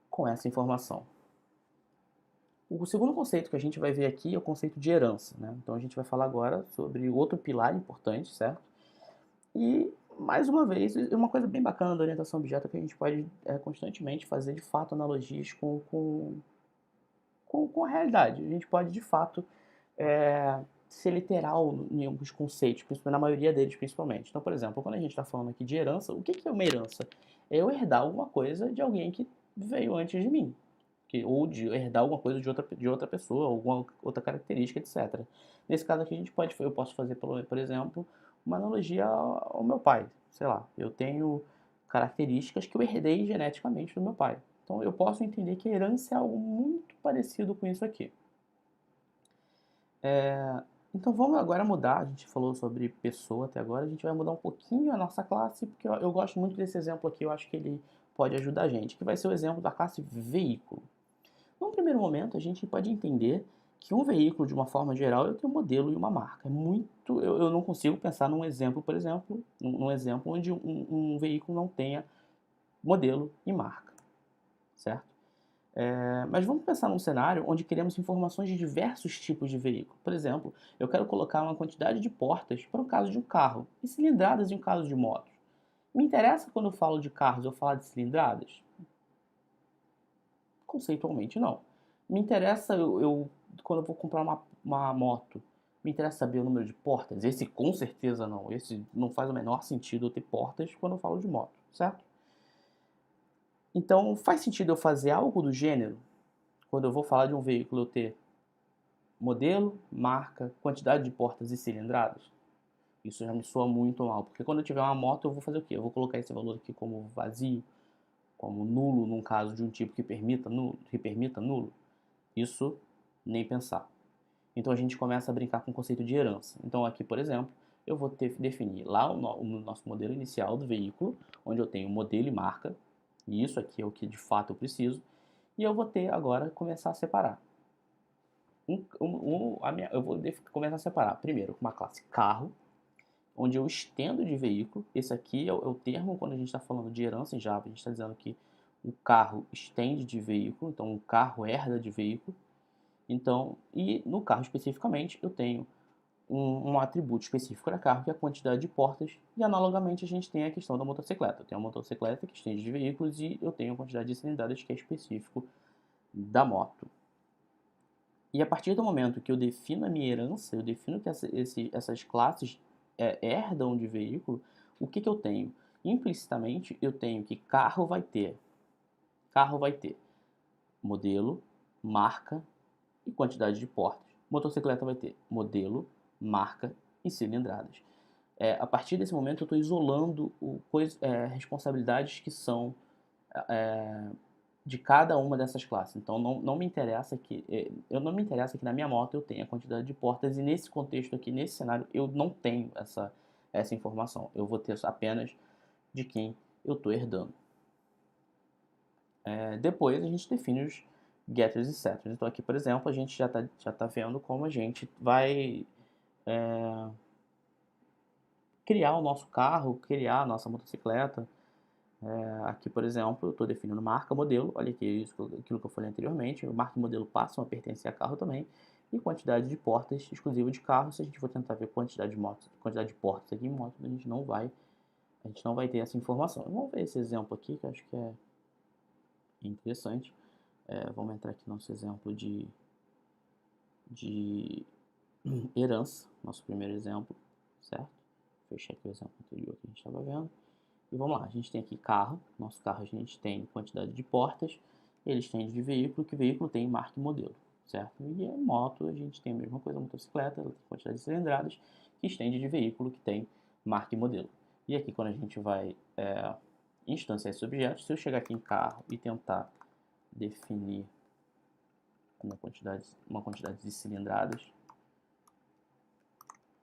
com essa informação. O segundo conceito que a gente vai ver aqui é o conceito de herança, né? Então a gente vai falar agora sobre outro pilar importante, certo? E mais uma vez, uma coisa bem bacana da orientação a objeto é que a gente pode constantemente fazer de fato analogias com a realidade. A gente pode de fato ser literal em alguns conceitos, na maioria deles principalmente. Então, por exemplo, quando a gente está falando aqui de herança, o que é uma herança? É eu herdar alguma coisa de alguém que veio antes de mim, ou de herdar alguma coisa de outra pessoa, alguma outra característica, etc. Nesse caso aqui, eu posso fazer, por exemplo, uma analogia ao meu pai. Sei lá, eu tenho características que eu herdei geneticamente do meu pai. Então, eu posso entender que a herança é algo muito parecido com isso aqui. Então vamos agora mudar, a gente falou sobre pessoa até agora, a gente vai mudar um pouquinho a nossa classe, porque eu gosto muito desse exemplo aqui, eu acho que ele pode ajudar a gente, que vai ser o exemplo da classe veículo. Num primeiro momento, a gente pode entender que um veículo, de uma forma geral, eu tenho um modelo e uma marca. Eu não consigo pensar num exemplo, por exemplo, num exemplo onde um veículo não tenha modelo e marca, certo? Mas vamos pensar num cenário onde queremos informações de diversos tipos de veículo. Por exemplo, eu quero colocar uma quantidade de portas para o caso de um carro e cilindradas em um caso de moto. Me interessa quando eu falo de carros eu falar de cilindradas? Conceitualmente não. Me interessa quando eu vou comprar uma moto, me interessa saber o número de portas? Esse com certeza não. Esse não faz o menor sentido eu ter portas quando eu falo de moto, certo? Então faz sentido eu fazer algo do gênero quando eu vou falar de um veículo eu ter modelo, marca, quantidade de portas e cilindradas? Isso já me soa muito mal, porque quando eu tiver uma moto eu vou fazer o quê? Eu vou colocar esse valor aqui como vazio, como nulo, num caso de um tipo que permita nulo? Isso nem pensar. Então a gente começa a brincar com o conceito de herança. Então aqui, por exemplo, eu vou definir lá o nosso modelo inicial do veículo, onde eu tenho modelo e marca, e isso aqui é o que de fato eu preciso, e eu vou ter agora começar a separar. Eu vou começar a separar, primeiro, uma classe carro, onde eu estendo de veículo. Esse aqui é o termo quando a gente está falando de herança em Java, a gente está dizendo que o carro estende de veículo, então o carro herda de veículo. Então, e no carro especificamente, eu tenho um atributo específico da carro, que é a quantidade de portas, e analogamente a gente tem a questão da motocicleta. Eu tenho uma motocicleta que estende de veículos e eu tenho a quantidade de cilindradas que é específico da moto. E a partir do momento que eu defino a minha herança, eu defino que essas classes herdam de veículo, o que eu tenho? Implicitamente, eu tenho que carro vai ter modelo, marca e quantidade de portas. Motocicleta vai ter modelo, marca e cilindradas. A partir desse momento, eu estou isolando responsabilidades que são de cada uma dessas classes. Então não me interessa que na minha moto eu tenha a quantidade de portas e nesse contexto aqui, nesse cenário, eu não tenho essa informação. Eu vou ter apenas de quem eu estou herdando. Depois a gente define os getters e setters. Então aqui, por exemplo, a gente já tá vendo como a gente vai criar o nosso carro, criar a nossa motocicleta. Aqui, por exemplo, eu estou definindo marca, modelo, olha aqui aquilo que eu falei anteriormente, marca e modelo passam a pertencer a carro também, e quantidade de portas exclusiva de carro. Se a gente for tentar ver quantidade de portas aqui em moto, a gente não vai ter essa informação. Vamos ver esse exemplo aqui, que eu acho que é interessante. Vamos entrar aqui no nosso exemplo de herança, nosso primeiro exemplo, certo? Fechar aqui o exemplo anterior que a gente estava vendo. E vamos lá, a gente tem aqui carro, nosso carro a gente tem quantidade de portas, ele estende de veículo, que veículo tem marca e modelo, certo? E a moto, a gente tem a mesma coisa, a motocicleta, ela tem quantidade de cilindradas, que estende de veículo, que tem marca e modelo. E aqui quando a gente vai instanciar esses objetos, se eu chegar aqui em carro e tentar definir uma quantidade de cilindradas,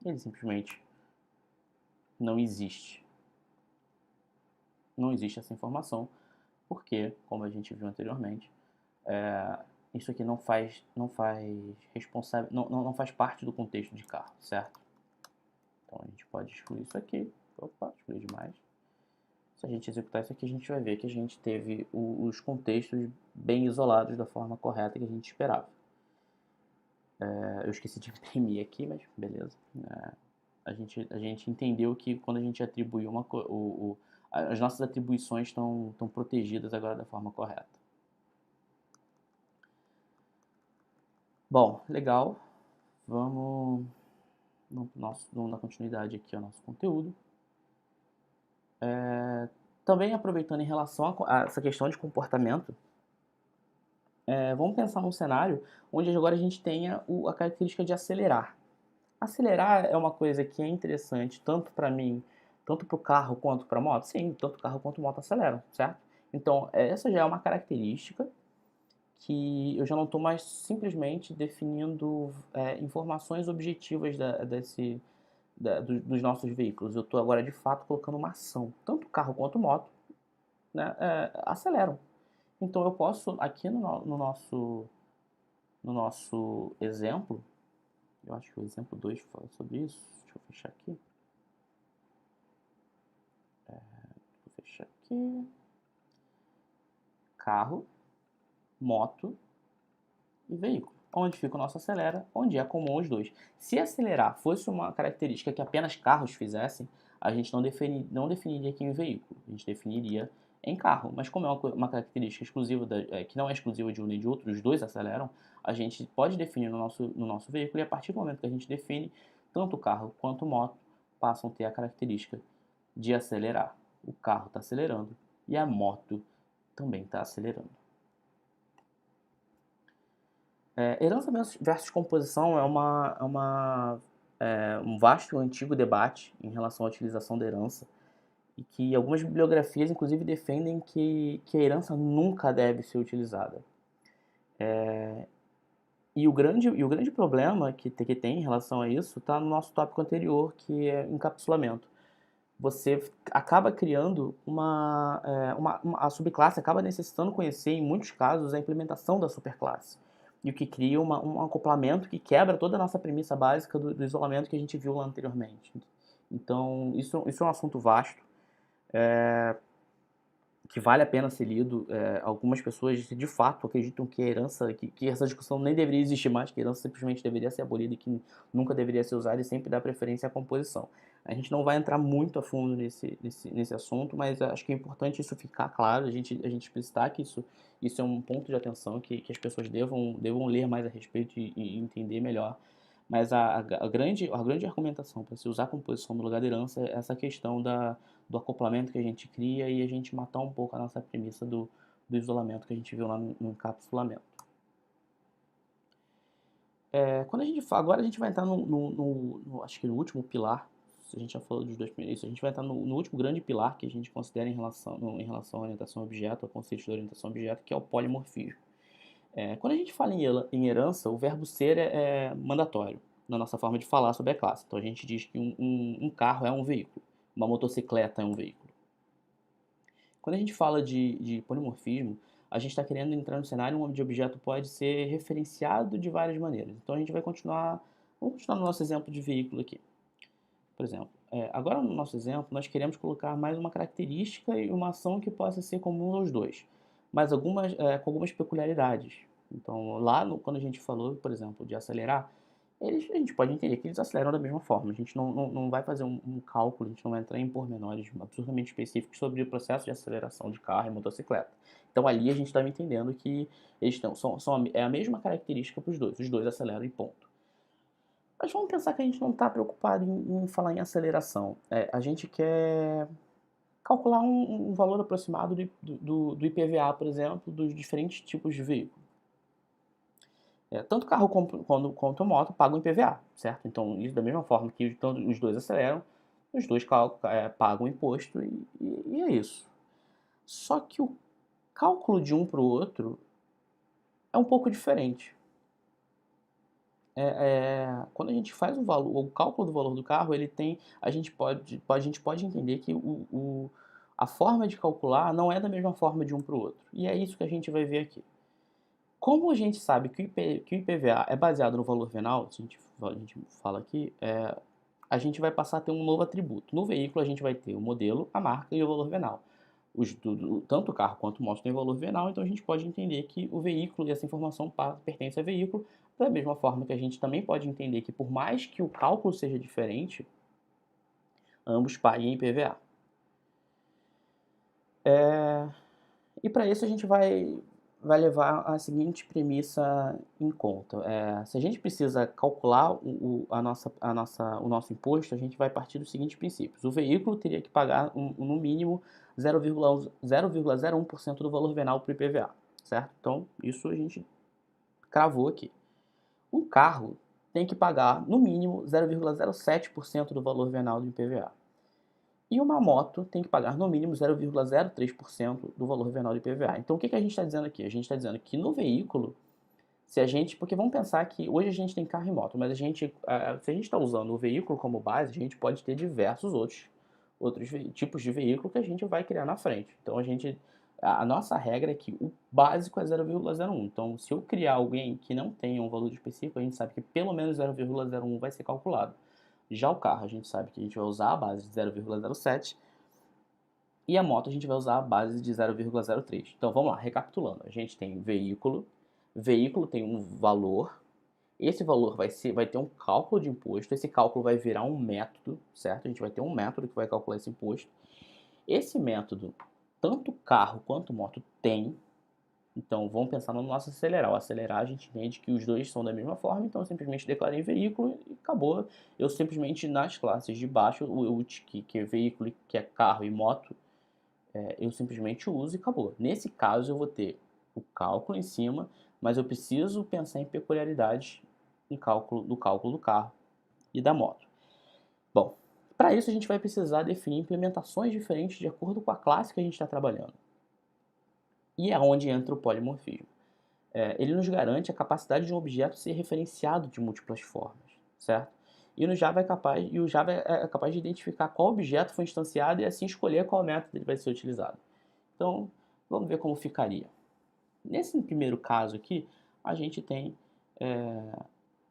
ele simplesmente não existe. Não existe essa informação, porque, como a gente viu anteriormente, isso aqui não faz parte do contexto de carro, certo? Então a gente pode excluir isso aqui. Opa, excluir demais. Se a gente executar isso aqui, a gente vai ver que a gente teve os contextos bem isolados da forma correta que a gente esperava. Eu esqueci de imprimir aqui, mas beleza. A gente entendeu que quando a gente atribui as nossas atribuições estão protegidas agora da forma correta. Bom, legal. Vamos dar continuidade aqui ao nosso conteúdo. Também aproveitando em relação a essa questão de comportamento, vamos pensar num cenário onde agora a gente tenha a característica de acelerar. Acelerar é uma coisa que é interessante tanto para mim, tanto para o carro quanto para a moto? Sim, tanto o carro quanto a moto aceleram, certo? Então, essa já é uma característica que eu já não estou mais simplesmente definindo informações objetivas dos nossos veículos. Eu estou agora, de fato, colocando uma ação. Tanto o carro quanto a moto, né, aceleram. Então, eu posso, aqui no nosso exemplo, eu acho que o exemplo 2 fala sobre isso. Deixa eu fechar aqui. Vou fechar aqui. Carro, moto e veículo. Onde fica o nosso acelera, onde é comum os dois. Se acelerar fosse uma característica que apenas carros fizessem, a gente não definiria aqui em veículo, a gente definiria em carro. Mas como é uma característica exclusiva, que não é exclusiva de um nem de outro, os dois aceleram, a gente pode definir no nosso veículo, e a partir do momento que a gente define, tanto o carro quanto a moto passam a ter a característica de acelerar. O carro está acelerando e a moto também está acelerando. Herança versus composição é um vasto e antigo debate em relação à utilização da herança, e que algumas bibliografias, inclusive, defendem que a herança nunca deve ser utilizada. E o grande problema que tem em relação a isso está no nosso tópico anterior, que é encapsulamento. Você acaba criando a subclasse acaba necessitando conhecer, em muitos casos, a implementação da superclasse. E o que cria um acoplamento que quebra toda a nossa premissa básica do isolamento que a gente viu lá anteriormente. Então, isso é um assunto vasto, que vale a pena ser lido. Algumas pessoas, de fato, acreditam que a herança, que essa discussão nem deveria existir mais, que a herança simplesmente deveria ser abolida e que nunca deveria ser usada, e sempre dá preferência à composição. A gente não vai entrar muito a fundo nesse assunto, mas acho que é importante isso ficar claro, a gente explicitar que isso é um ponto de atenção, que as pessoas devam ler mais a respeito e entender melhor. Mas a grande argumentação para se usar a composição no lugar da herança é essa questão do acoplamento que a gente cria, e a gente matar um pouco a nossa premissa do isolamento que a gente viu lá no encapsulamento. Agora a gente vai entrar acho que no último pilar. A gente já falou dos dois primeiros, a gente vai entrar no último grande pilar que a gente considera em relação à orientação a objeto, ao conceito de orientação a objeto, que é o polimorfismo. Quando a gente fala em herança, o verbo ser é mandatório na nossa forma de falar sobre a classe. Então a gente diz que um carro é um veículo, uma motocicleta é um veículo. Quando a gente fala de polimorfismo, a gente está querendo entrar no cenário onde o objeto pode ser referenciado de várias maneiras. Então a gente vamos continuar no nosso exemplo de veículo aqui. Por exemplo, agora no nosso exemplo, nós queremos colocar mais uma característica e uma ação que possa ser comum aos dois, mas com algumas peculiaridades. Então, quando a gente falou, por exemplo, de acelerar, a gente pode entender que eles aceleram da mesma forma. A gente não vai fazer um cálculo, a gente não vai entrar em pormenores absurdamente específicos sobre o processo de aceleração de carro e motocicleta. Então, ali a gente estava entendendo que eles é a mesma característica para os dois aceleram e ponto. Mas vamos pensar que a gente não está preocupado em falar em aceleração. A gente quer calcular um valor aproximado do IPVA, por exemplo, dos diferentes tipos de veículo. Tanto carro quanto moto pagam IPVA, certo? Então, isso da mesma forma que os dois aceleram, os dois pagam imposto e é isso. Só que o cálculo de um para o outro é um pouco diferente. Quando a gente faz o cálculo do valor do carro, a gente pode entender que a forma de calcular não é da mesma forma de um para o outro. E é isso que a gente vai ver aqui. Como a gente sabe que o IPVA é baseado no valor venal, a gente fala aqui, a gente vai passar a ter um novo atributo. No veículo a gente vai ter o modelo, a marca e o valor venal. Tanto o carro quanto o moto tem valor venal, então a gente pode entender que o veículo e essa informação pertence ao veículo, da mesma forma que a gente também pode entender que, por mais que o cálculo seja diferente, ambos paguem IPVA. E para isso a gente vai levar a seguinte premissa em conta. Se a gente precisa calcular o nosso imposto, a gente vai partir dos seguintes princípios. O veículo teria que pagar no mínimo 0,01% do valor venal para o IPVA, certo? Então, isso a gente cravou aqui. Um carro tem que pagar no mínimo 0,07% do valor venal do IPVA. E uma moto tem que pagar no mínimo 0,03% do valor venal do IPVA. Então, o que a gente está dizendo aqui? A gente está dizendo que no veículo, se a gente... Porque vamos pensar que hoje a gente tem carro e moto, mas se a gente está usando o veículo como base, a gente pode ter diversos outros tipos de veículo que a gente vai criar na frente. Então, a nossa regra é que o básico é 0,01. Então, se eu criar alguém que não tenha um valor específico, a gente sabe que pelo menos 0,01 vai ser calculado. Já o carro, a gente sabe que a gente vai usar a base de 0,07 e a moto a gente vai usar a base de 0,03. Então vamos lá, recapitulando. A gente tem veículo tem um valor, esse valor vai ter um cálculo de imposto, esse cálculo vai virar um método, certo? A gente vai ter um método que vai calcular esse imposto. Esse método, tanto carro quanto moto tem. Então, vamos pensar no nosso acelerar. O acelerar, a gente entende que os dois são da mesma forma, então eu simplesmente declarei veículo e acabou. Eu simplesmente, nas classes de baixo, que é veículo, que é carro e moto, eu simplesmente uso e acabou. Nesse caso, eu vou ter o cálculo em cima, mas eu preciso pensar em peculiaridades no cálculo do carro e da moto. Bom, para isso a gente vai precisar definir implementações diferentes de acordo com a classe que a gente está trabalhando. E é onde entra o polimorfismo. Ele nos garante a capacidade de um objeto ser referenciado de múltiplas formas, certo? E o Java é capaz de identificar qual objeto foi instanciado e assim escolher qual método ele vai ser utilizado. Então, vamos ver como ficaria. Nesse primeiro caso aqui, a gente tem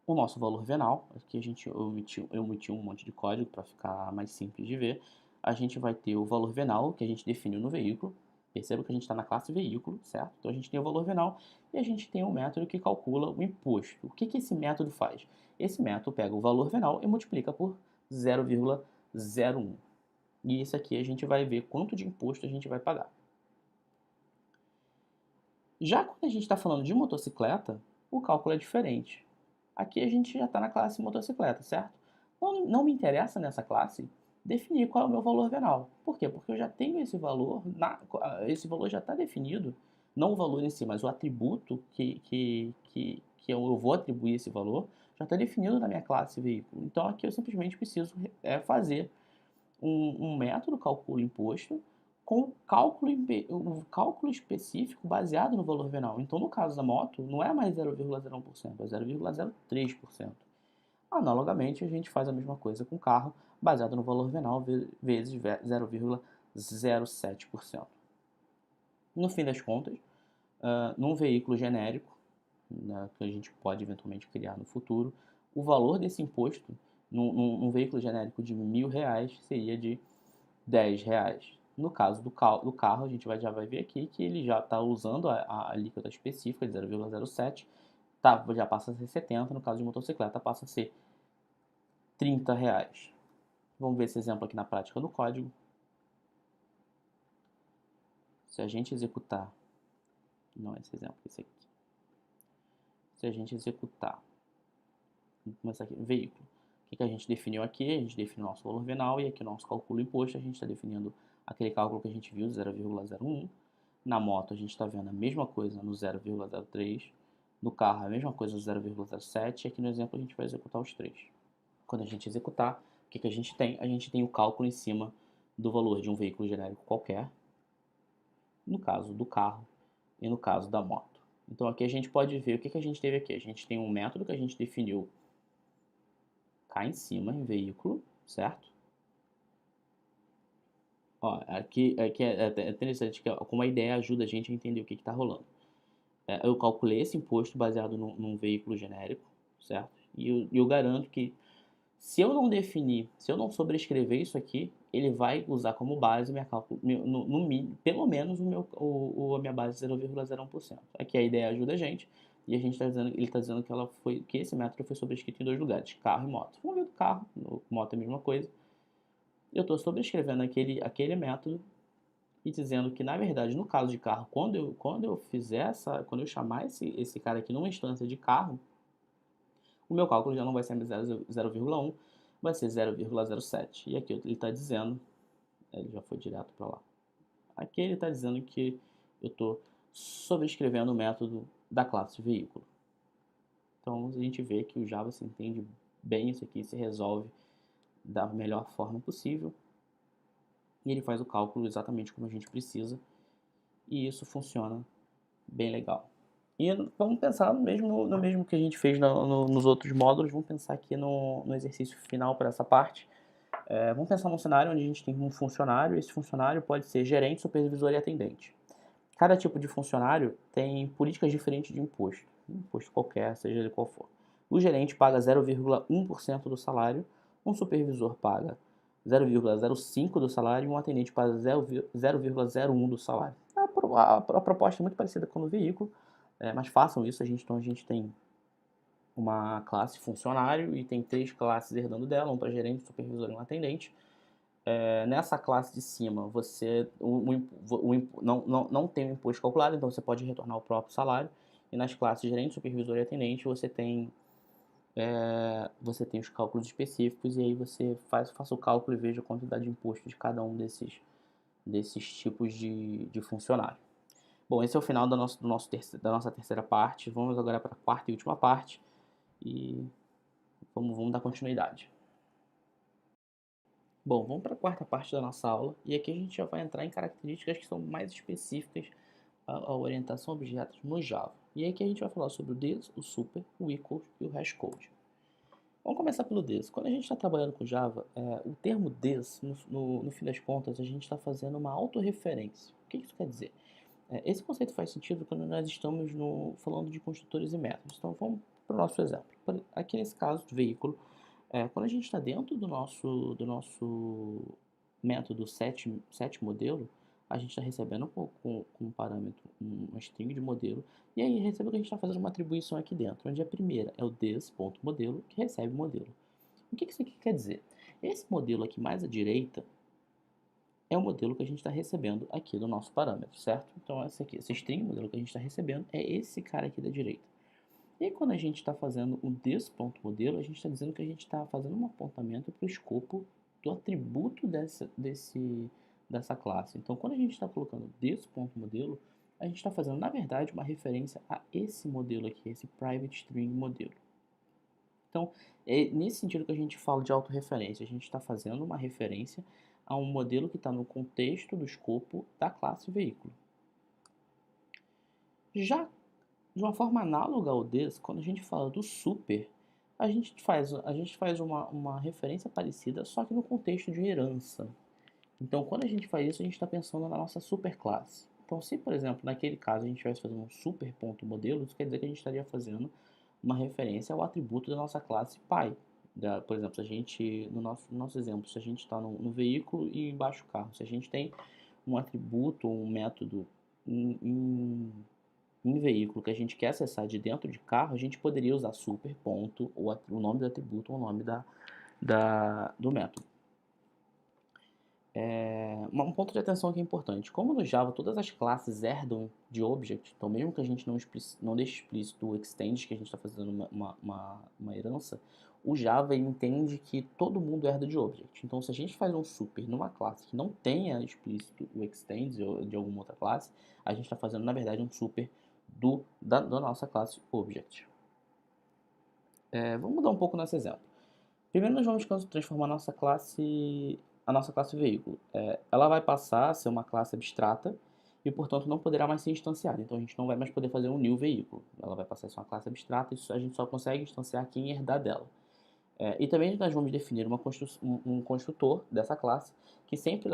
o nosso valor venal. Aqui eu omiti um monte de código para ficar mais simples de ver. A gente vai ter o valor venal que a gente definiu no veículo. Perceba que a gente está na classe veículo, certo? Então a gente tem o valor venal e a gente tem um método que calcula o imposto. O que esse método faz? Esse método pega o valor venal e multiplica por 0,01. E isso aqui a gente vai ver quanto de imposto a gente vai pagar. Já quando a gente está falando de motocicleta, o cálculo é diferente. Aqui a gente já está na classe motocicleta, certo? Não me interessa nessa classe definir qual é o meu valor venal. Por quê? Porque eu já tenho esse valor, esse valor já está definido, não o valor em si, mas o atributo que eu vou atribuir esse valor, já está definido na minha classe veículo. Então aqui eu simplesmente preciso fazer um método calcula imposto com um cálculo específico baseado no valor venal. Então, no caso da moto, não é mais 0,01%, é 0,03%. Analogamente, a gente faz a mesma coisa com o carro, baseado no valor venal vezes 0,07%. No fim das contas, num veículo genérico, né, que a gente pode eventualmente criar no futuro, o valor desse imposto, num veículo genérico de R$1.000, seria de R$10. No caso do carro, a gente já vai ver aqui que ele já está usando a alíquota específica de 0,07, já passa a ser 70, no caso de motocicleta passa a ser R$30. Vamos ver esse exemplo aqui na prática no código. Se a gente executar, não é esse exemplo, esse aqui. Se a gente executar, vamos começar aqui, veículo. O que a gente definiu aqui? A gente definiu o nosso valor venal e aqui o nosso cálculo imposto, a gente está definindo aquele cálculo que a gente viu, 0,01. Na moto a gente está vendo a mesma coisa no 0,03. No carro a mesma coisa no 0,07. E aqui no exemplo a gente vai executar os três. Quando a gente executar, o que a gente tem? A gente tem o cálculo em cima do valor de um veículo genérico qualquer, no caso do carro e no caso da moto. Então aqui a gente pode ver o que a gente teve aqui. A gente tem um método que a gente definiu cá em cima, em veículo, certo? Ó, aqui é interessante que como a ideia ajuda a gente a entender o que está rolando. Eu calculei esse imposto baseado num veículo genérico, certo? E eu garanto que se eu não definir, se eu não sobrescrever isso aqui, ele vai usar como base minha cálculo, pelo menos a minha base 0,01%. Aqui a ideia ajuda a gente e a gente ele está dizendo que esse método foi sobrescrito em dois lugares, carro e moto. Vamos ver do carro, moto é a mesma coisa. eu estou sobrescrevendo aquele método e dizendo que, na verdade, no caso de carro, quando eu chamar esse cara aqui numa instância de carro, o meu cálculo já não vai ser mais 0,1, vai ser 0,07. E aqui ele está dizendo, ele já foi direto para lá. Aqui ele está dizendo que eu estou sobrescrevendo o método da classe veículo. Então a gente vê que o Java se entende bem isso aqui, se resolve da melhor forma possível. E ele faz o cálculo exatamente como a gente precisa. E isso funciona bem legal. E vamos pensar no mesmo que a gente fez nos outros módulos, vamos pensar aqui no exercício final para essa parte. Vamos pensar num cenário onde a gente tem um funcionário, esse funcionário pode ser gerente, supervisor e atendente. Cada tipo de funcionário tem políticas diferentes de imposto, um imposto qualquer, seja ele qual for. O gerente paga 0,1% do salário, um supervisor paga 0,05% do salário e um atendente paga 0,01% do salário. A proposta é muito parecida com o veículo, mas façam isso. Então a gente tem uma classe funcionário e tem 3 classes herdando dela, um para gerente, supervisor e um atendente. Nessa classe de cima, você não tem o imposto calculado, então você pode retornar o próprio salário. E nas classes gerente, supervisor e atendente, você tem os cálculos específicos e aí você faça o cálculo e veja a quantidade de imposto de cada um desses tipos de funcionário. Bom, esse é o final da nossa terceira parte. Vamos agora para a quarta e última parte e vamos dar continuidade. Bom, vamos para a quarta parte da nossa aula e aqui a gente já vai entrar em características que são mais específicas à orientação a objetos no Java. E aqui a gente vai falar sobre o this, o super, o equals e o hashcode. Vamos começar pelo this. Quando a gente está trabalhando com Java, o termo this, no fim das contas, a gente está fazendo uma autorreferência. O que isso quer dizer? Esse conceito faz sentido quando nós estamos falando de construtores e métodos. Então vamos para o nosso exemplo. Aqui nesse caso, do veículo, quando a gente está dentro do nosso método set modelo, a gente está recebendo com um parâmetro, uma string de modelo, e aí recebe que a gente está fazendo uma atribuição aqui dentro, onde a primeira é o this.modelo, que recebe o modelo. O que isso aqui quer dizer? Esse modelo aqui mais à direita é o modelo que a gente está recebendo aqui do nosso parâmetro, certo? Então esse string, modelo que a gente está recebendo, é esse cara aqui da direita. E aí, quando a gente está fazendo um this.modelo, a gente está dizendo que a gente está fazendo um apontamento para o escopo do atributo dessa classe. Então, quando a gente está colocando this.modelo, a gente está fazendo, na verdade, uma referência a esse modelo aqui, esse private string modelo. Então, é nesse sentido que a gente fala de autorreferência. A gente está fazendo uma referência a um modelo que está no contexto do escopo da classe veículo. Já de uma forma análoga ao this, quando a gente fala do super, a gente faz uma referência parecida, só que no contexto de herança. Então, quando a gente faz isso, a gente está pensando na nossa superclasse. Então, se, por exemplo, naquele caso a gente estivesse fazendo um super.modelo, isso quer dizer que a gente estaria fazendo uma referência ao atributo da nossa classe pai. Por exemplo, se a gente, no nosso exemplo, se a gente está no veículo e embaixo o carro, se a gente tem um atributo, um método em veículo que a gente quer acessar de dentro de carro, a gente poderia usar super, ponto, ou o nome do atributo, ou o nome do método. Um ponto de atenção aqui importante. Como no Java todas as classes herdam de object, então mesmo que a gente não deixe explícito o extend, que a gente está fazendo uma herança, o Java entende que todo mundo herda de object. Então se a gente faz um super numa classe que não tenha explícito o extend ou de alguma outra classe, a gente está fazendo na verdade um super da nossa classe object. Vamos mudar um pouco nesse exemplo. Primeiro nós vamos transformar a nossa classe veículo. Ela vai passar a ser uma classe abstrata e, portanto, não poderá mais ser instanciada. Então, a gente não vai mais poder fazer um new veículo. Ela vai passar a ser uma classe abstrata e a gente só consegue instanciar quem herdar dela. E também nós vamos definir um construtor dessa classe que sempre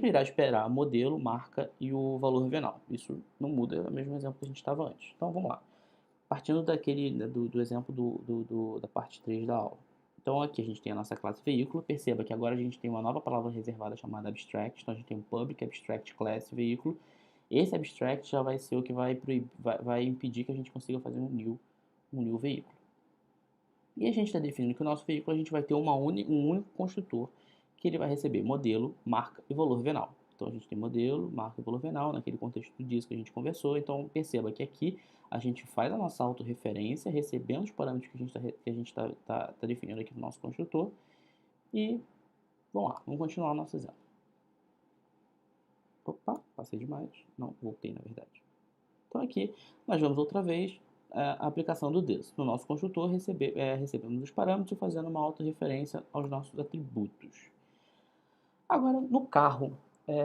irá esperar modelo, marca e o valor venal. Isso não muda, é o mesmo exemplo que a gente estava antes. Então, vamos lá. Partindo do exemplo da parte 3 da aula. Então aqui a gente tem a nossa classe veículo. Perceba que agora a gente tem uma nova palavra reservada chamada abstract. Então a gente tem um public abstract class veículo. Esse abstract já vai ser o que vai impedir que a gente consiga fazer um new veículo. E a gente está definindo que o nosso veículo a gente vai ter um único construtor que ele vai receber modelo, marca e valor venal. Então, a gente tem modelo, marca e valor venal naquele contexto disso que a gente conversou. Então, perceba que aqui a gente faz a nossa autorreferência, recebendo os parâmetros que a gente tá definindo aqui no nosso construtor. E, vamos lá, vamos continuar o nosso exemplo. Opa, passei demais. Não, voltei na verdade. Então, aqui nós vamos outra vez a aplicação do this. No nosso construtor, recebemos os parâmetros e fazendo uma autorreferência aos nossos atributos. Agora, no carro,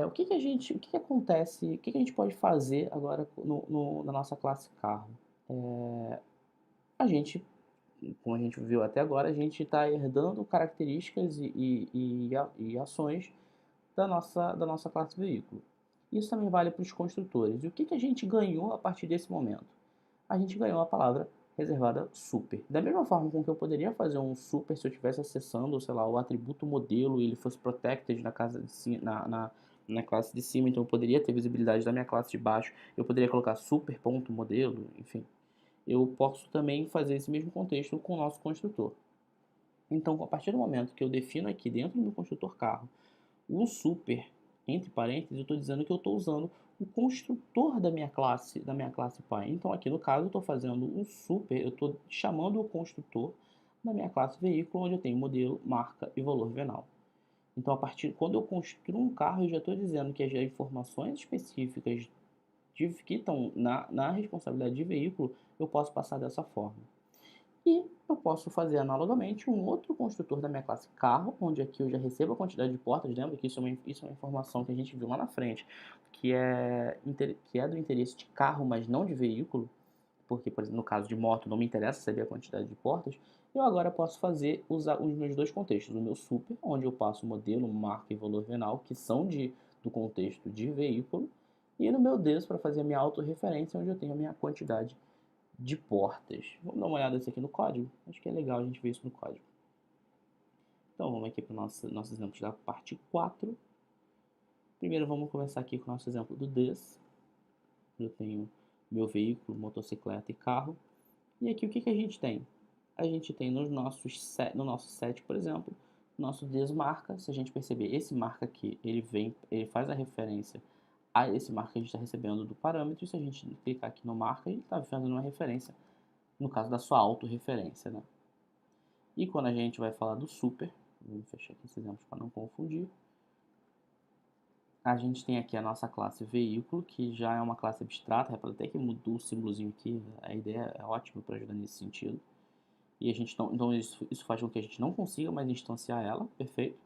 o que que acontece, o que a gente pode fazer agora na nossa classe carro? A gente, como a gente viu até agora, a gente está herdando características e ações da nossa classe veículo. Isso também vale para os construtores. E o que a gente ganhou a partir desse momento? A gente ganhou a palavra reservada super. Da mesma forma com que eu poderia fazer um super se eu estivesse acessando, sei lá, o atributo modelo e ele fosse protected na casa de cima, na classe de cima, então eu poderia ter visibilidade da minha classe de baixo, eu poderia colocar super.modelo, enfim. Eu posso também fazer esse mesmo contexto com o nosso construtor. Então, a partir do momento que eu defino aqui dentro do meu construtor carro o super, entre parênteses, eu estou dizendo que eu estou usando o construtor da minha classe pai. Então, aqui no caso, eu estou fazendo um super, eu estou chamando o construtor da minha classe veículo, onde eu tenho modelo, marca e valor venal. Então, quando eu construo um carro, eu já estou dizendo que as informações específicas que estão na responsabilidade de veículo, eu posso passar dessa forma. E eu posso fazer analogamente um outro construtor da minha classe carro, onde aqui eu já recebo a quantidade de portas. Lembra que isso é uma informação que a gente viu lá na frente, que é do interesse de carro, mas não de veículo, porque, por exemplo, no caso de moto não me interessa saber a quantidade de portas. Eu agora posso usar os meus dois contextos, o meu super, onde eu passo modelo, marca e valor venal, que são do contexto de veículo, e no meu des para fazer a minha autorreferência, onde eu tenho a minha quantidade de portas. Vamos dar uma olhada aqui no código? Acho que é legal a gente ver isso no código. Então vamos aqui para o nosso exemplo da parte 4. Primeiro vamos começar aqui com o nosso exemplo do this. Eu tenho meu veículo, motocicleta e carro. E aqui o que a gente tem? A gente tem no nosso set, por exemplo, nosso this marca. Se a gente perceber, esse marca aqui, ele faz a referência a esse marca que a gente está recebendo do parâmetro. E se a gente clicar aqui no marca, ele está fazendo uma referência, no caso da sua autorreferência, né? E quando a gente vai falar do super, vamos fechar aqui esses exemplos para não confundir, a gente tem aqui a nossa classe veículo, que já é uma classe abstrata, até que mudou o símbolozinho aqui, a ideia é ótima para ajudar nesse sentido. E a gente então isso faz com que a gente não consiga mais instanciar ela, perfeito?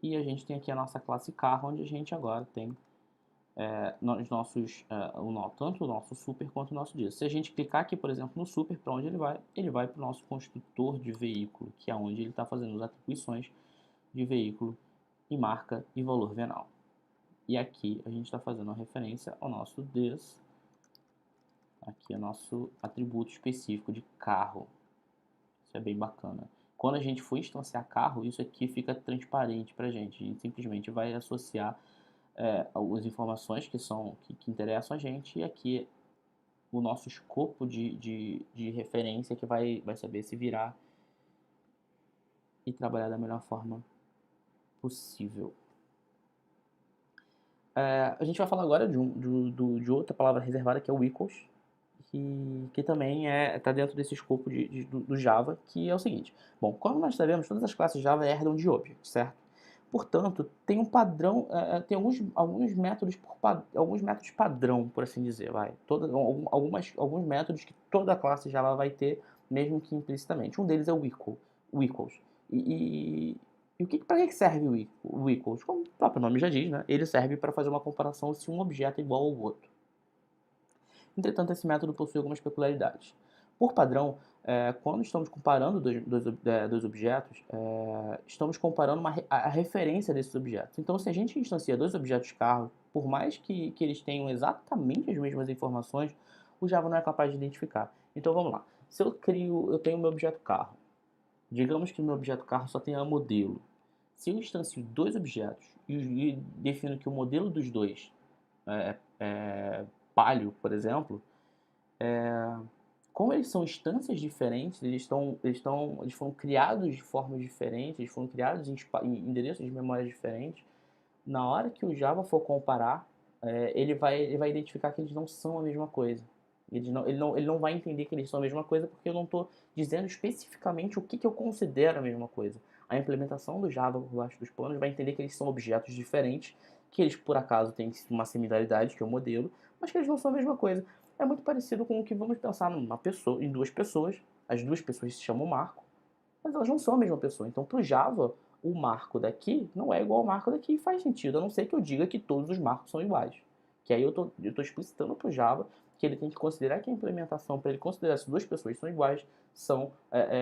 E a gente tem aqui a nossa classe carro, onde a gente agora tem tanto o nosso super quanto o nosso disso. Se a gente clicar aqui, por exemplo, no super, para onde ele vai? Ele vai para o nosso construtor de veículo, que é onde ele está fazendo as atribuições de veículo e marca e valor venal. E aqui a gente está fazendo uma referência ao nosso this, aqui é o nosso atributo específico de carro. Isso é bem bacana. Quando a gente for instanciar carro, isso aqui fica transparente para a gente simplesmente vai associar as informações que interessam a gente, e aqui o nosso escopo de referência que vai saber se virar e trabalhar da melhor forma possível. A gente vai falar agora de outra palavra reservada, que é o equals, que também está dentro desse escopo do Java, que é o seguinte. Bom, como nós sabemos, todas as classes Java herdam de object, certo? Portanto, tem um padrão, tem alguns métodos padrão, por assim dizer, alguns métodos que toda classe Java vai ter, mesmo que implicitamente. Um deles é o equals. E para que serve o equals? Como o próprio nome já diz, né? Ele serve para fazer uma comparação se um objeto é igual ao outro. Entretanto, esse método possui algumas peculiaridades. Por padrão, quando estamos comparando dois objetos, estamos comparando a referência desses objetos. Então, se a gente instancia dois objetos carro, por mais que eles tenham exatamente as mesmas informações, o Java não é capaz de identificar. Então, vamos lá. Se eu tenho meu objeto carro. Digamos que o meu objeto carro só tenha modelo. Se eu instancio dois objetos e defino que o modelo dos dois é Palio, por exemplo, como eles são instâncias diferentes, eles foram criados de formas diferentes, eles foram criados em endereços de memória diferentes. Na hora que o Java for comparar, ele vai identificar que eles não são a mesma coisa. Ele não vai entender que eles são a mesma coisa porque eu não estou dizendo especificamente o que eu considero a mesma coisa. A implementação do Java por baixo dos panos vai entender que eles são objetos diferentes, que eles por acaso têm uma similaridade, que é o modelo, mas que eles não são a mesma coisa. É muito parecido com o que vamos pensar em duas pessoas. As duas pessoas se chamam Marco, mas elas não são a mesma pessoa. Então, para o Java, o marco daqui não é igual ao marco daqui e faz sentido, a não ser que eu diga que todos os marcos são iguais. Que aí eu tô explicitando para o Java que ele tem que considerar que a implementação, para ele considerar se duas pessoas são iguais, são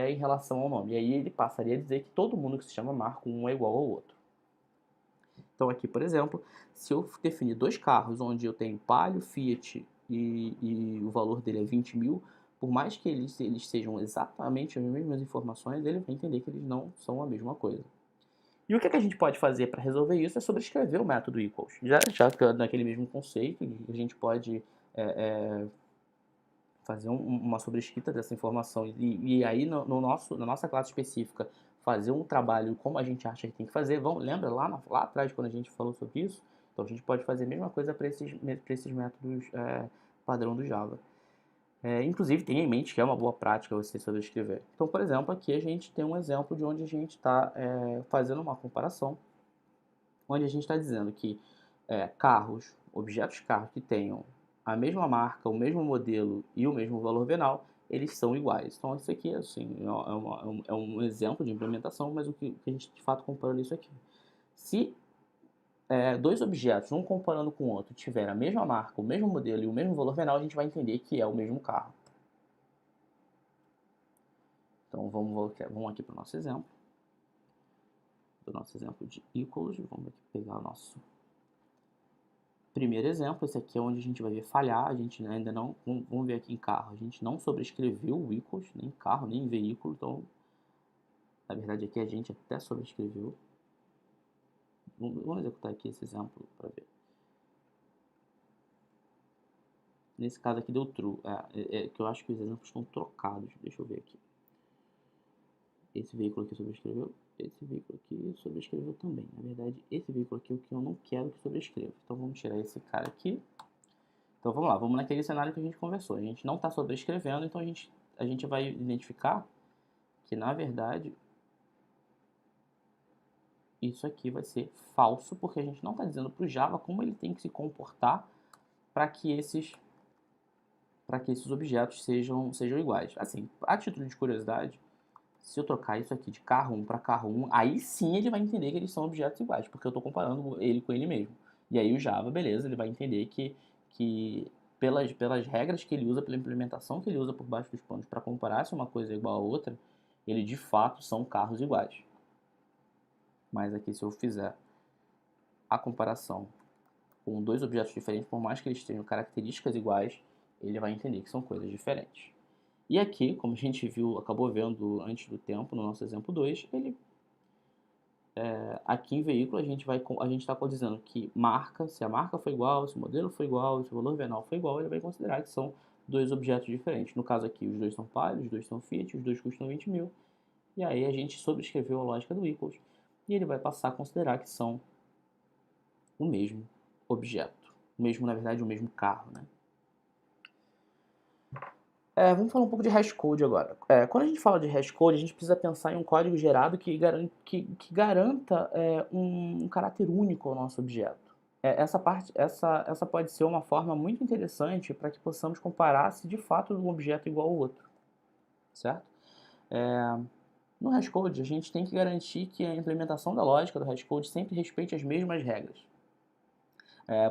em relação ao nome. E aí ele passaria a dizer que todo mundo que se chama Marco, um é igual ao outro. Então aqui, por exemplo, se eu definir dois carros onde eu tenho Palio, Fiat e o valor dele é 20 mil, por mais que eles sejam exatamente as mesmas informações, ele vai entender que eles não são a mesma coisa. E o que a gente pode fazer para resolver isso é sobrescrever o método equals. Já naquele mesmo conceito, a gente pode fazer uma sobrescrita dessa informação e aí na nossa classe específica fazer um trabalho como a gente acha que tem que fazer. Lembra lá atrás quando a gente falou sobre isso? Então a gente pode fazer a mesma coisa para esses métodos padrão do Java. Inclusive, tenha em mente que é uma boa prática você sobrescrever. Então, por exemplo, aqui a gente tem um exemplo de onde a gente está fazendo uma comparação, onde a gente está dizendo que objetos carros que tenham a mesma marca, o mesmo modelo e o mesmo valor venal, eles são iguais. Então, isso aqui assim, é um exemplo de implementação, mas o que a gente de fato comparando isso aqui. Se dois objetos, um comparando com o outro, tiver a mesma marca, o mesmo modelo e o mesmo valor venal, a gente vai entender que é o mesmo carro. Então vamos aqui para o nosso exemplo. Do nosso exemplo de equals, vamos aqui pegar o nosso primeiro exemplo. Esse aqui é onde a gente vai ver falhar. A gente ainda não, vamos ver aqui em carro, a gente não sobrescreveu o equals, nem carro, nem veículo. Então, na verdade aqui a gente até sobrescreveu. Vamos executar aqui esse exemplo para ver. Nesse caso aqui deu true, que eu acho que os exemplos estão trocados. Deixa eu ver aqui. Esse veículo aqui sobrescreveu, esse veículo aqui sobrescreveu também. Na verdade, esse veículo aqui é o que eu não quero que sobrescreva. Então vamos tirar esse cara aqui. Então vamos lá, vamos naquele cenário que a gente conversou. A gente não está sobrescrevendo, então a gente vai identificar que na verdade isso aqui vai ser falso, porque a gente não está dizendo para o Java como ele tem que se comportar para que esses objetos sejam iguais. Assim, a título de curiosidade, se eu trocar isso aqui de carro 1 para carro 1, aí sim ele vai entender que eles são objetos iguais, porque eu estou comparando ele com ele mesmo. E aí o Java, beleza, ele vai entender que pelas regras que ele usa, pela implementação que ele usa por baixo dos panos para comparar se uma coisa é igual a outra, ele de fato são carros iguais. Mas aqui se eu fizer a comparação com dois objetos diferentes, por mais que eles tenham características iguais, ele vai entender que são coisas diferentes. E aqui, como a gente acabou vendo antes do tempo, no nosso exemplo 2, aqui em veículo a gente está dizendo que se a marca foi igual, se o modelo foi igual, se o valor venal foi igual, ele vai considerar que são dois objetos diferentes. No caso aqui, os dois são Palio, os dois são Fiat, os dois custam 20 mil. E aí a gente sobrescreveu a lógica do equals e ele vai passar a considerar que são o mesmo objeto. Na verdade, o mesmo carro, né? Vamos falar um pouco de hashcode agora. Quando a gente fala de hashcode, a gente precisa pensar em um código gerado que garanta um caráter único ao nosso objeto. Essa pode ser uma forma muito interessante para que possamos comparar se de fato um objeto é igual ao outro, certo? No hashcode, a gente tem que garantir que a implementação da lógica do hashcode sempre respeite as mesmas regras.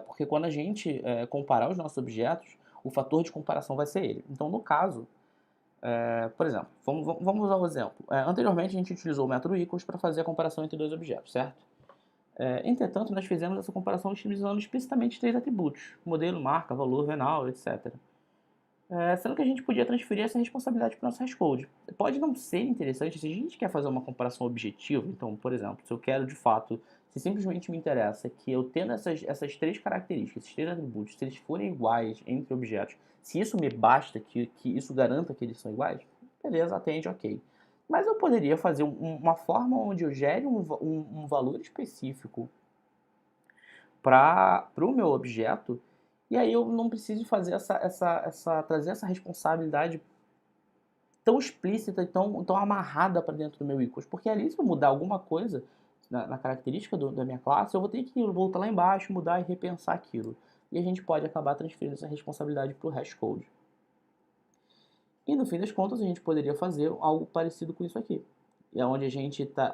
Porque quando a gente comparar os nossos objetos, o fator de comparação vai ser ele. Então, no caso, por exemplo, vamos usar o exemplo. Anteriormente, a gente utilizou o método equals para fazer a comparação entre dois objetos, certo? Entretanto, nós fizemos essa comparação utilizando explicitamente três atributos: modelo, marca, valor, venal, etc. Sendo que a gente podia transferir essa responsabilidade para o nosso hashcode. Pode não ser interessante se a gente quer fazer uma comparação objetiva. Então, por exemplo, se eu quero de fato Se simplesmente me interessa que eu tendo essas três características, esses três atributos, se eles forem iguais entre objetos, se isso me basta, que isso garanta que eles são iguais, beleza, atende, ok. Mas eu poderia fazer uma forma onde eu gere um valor específico para o meu objeto, e aí eu não preciso fazer trazer essa responsabilidade tão explícita e tão amarrada para dentro do meu equals. Porque ali, se eu mudar alguma coisa na característica da minha classe, eu vou ter que voltar lá embaixo, mudar e repensar aquilo. E a gente pode acabar transferindo essa responsabilidade para o hashcode. E no fim das contas, a gente poderia fazer algo parecido com isso aqui. É onde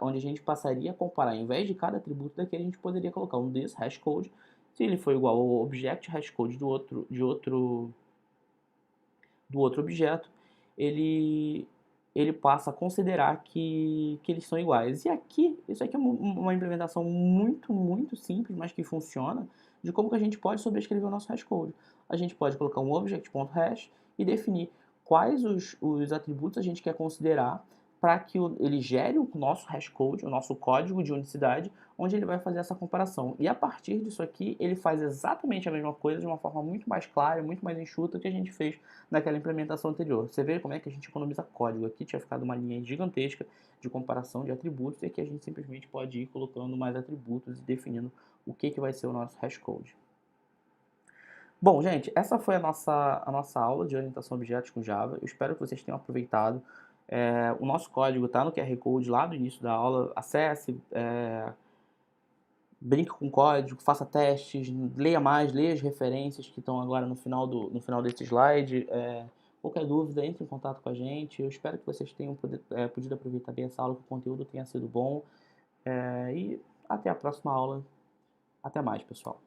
onde a gente passaria a comparar, em vez de cada atributo daqui, a gente poderia colocar um this hashcode, se ele for igual ao object hashcode do outro objeto, ele passa a considerar que eles são iguais. E aqui, isso aqui é uma implementação muito simples, mas que funciona, de como que a gente pode sobrescrever o nosso hashcode. A gente pode colocar um object.hash e definir quais os atributos a gente quer considerar para que ele gere o nosso hashcode, o nosso código de unicidade, onde ele vai fazer essa comparação. E a partir disso aqui, ele faz exatamente a mesma coisa de uma forma muito mais clara, muito mais enxuta que a gente fez naquela implementação anterior. Você vê como é que a gente economiza código. Aqui tinha ficado uma linha gigantesca de comparação de atributos e aqui a gente simplesmente pode ir colocando mais atributos e definindo o que vai ser o nosso hashcode. Bom, gente, essa foi a nossa aula de orientação a objetos com Java. Eu espero que vocês tenham aproveitado. O nosso código está no QR Code lá do início da aula. Acesse, brinque com o código, faça testes, leia mais, leia as referências que estão agora no final desse slide. Qualquer dúvida, entre em contato com a gente. Eu espero que vocês tenham podido aproveitar bem essa aula, que o conteúdo tenha sido bom. E até a próxima aula. Até mais, pessoal.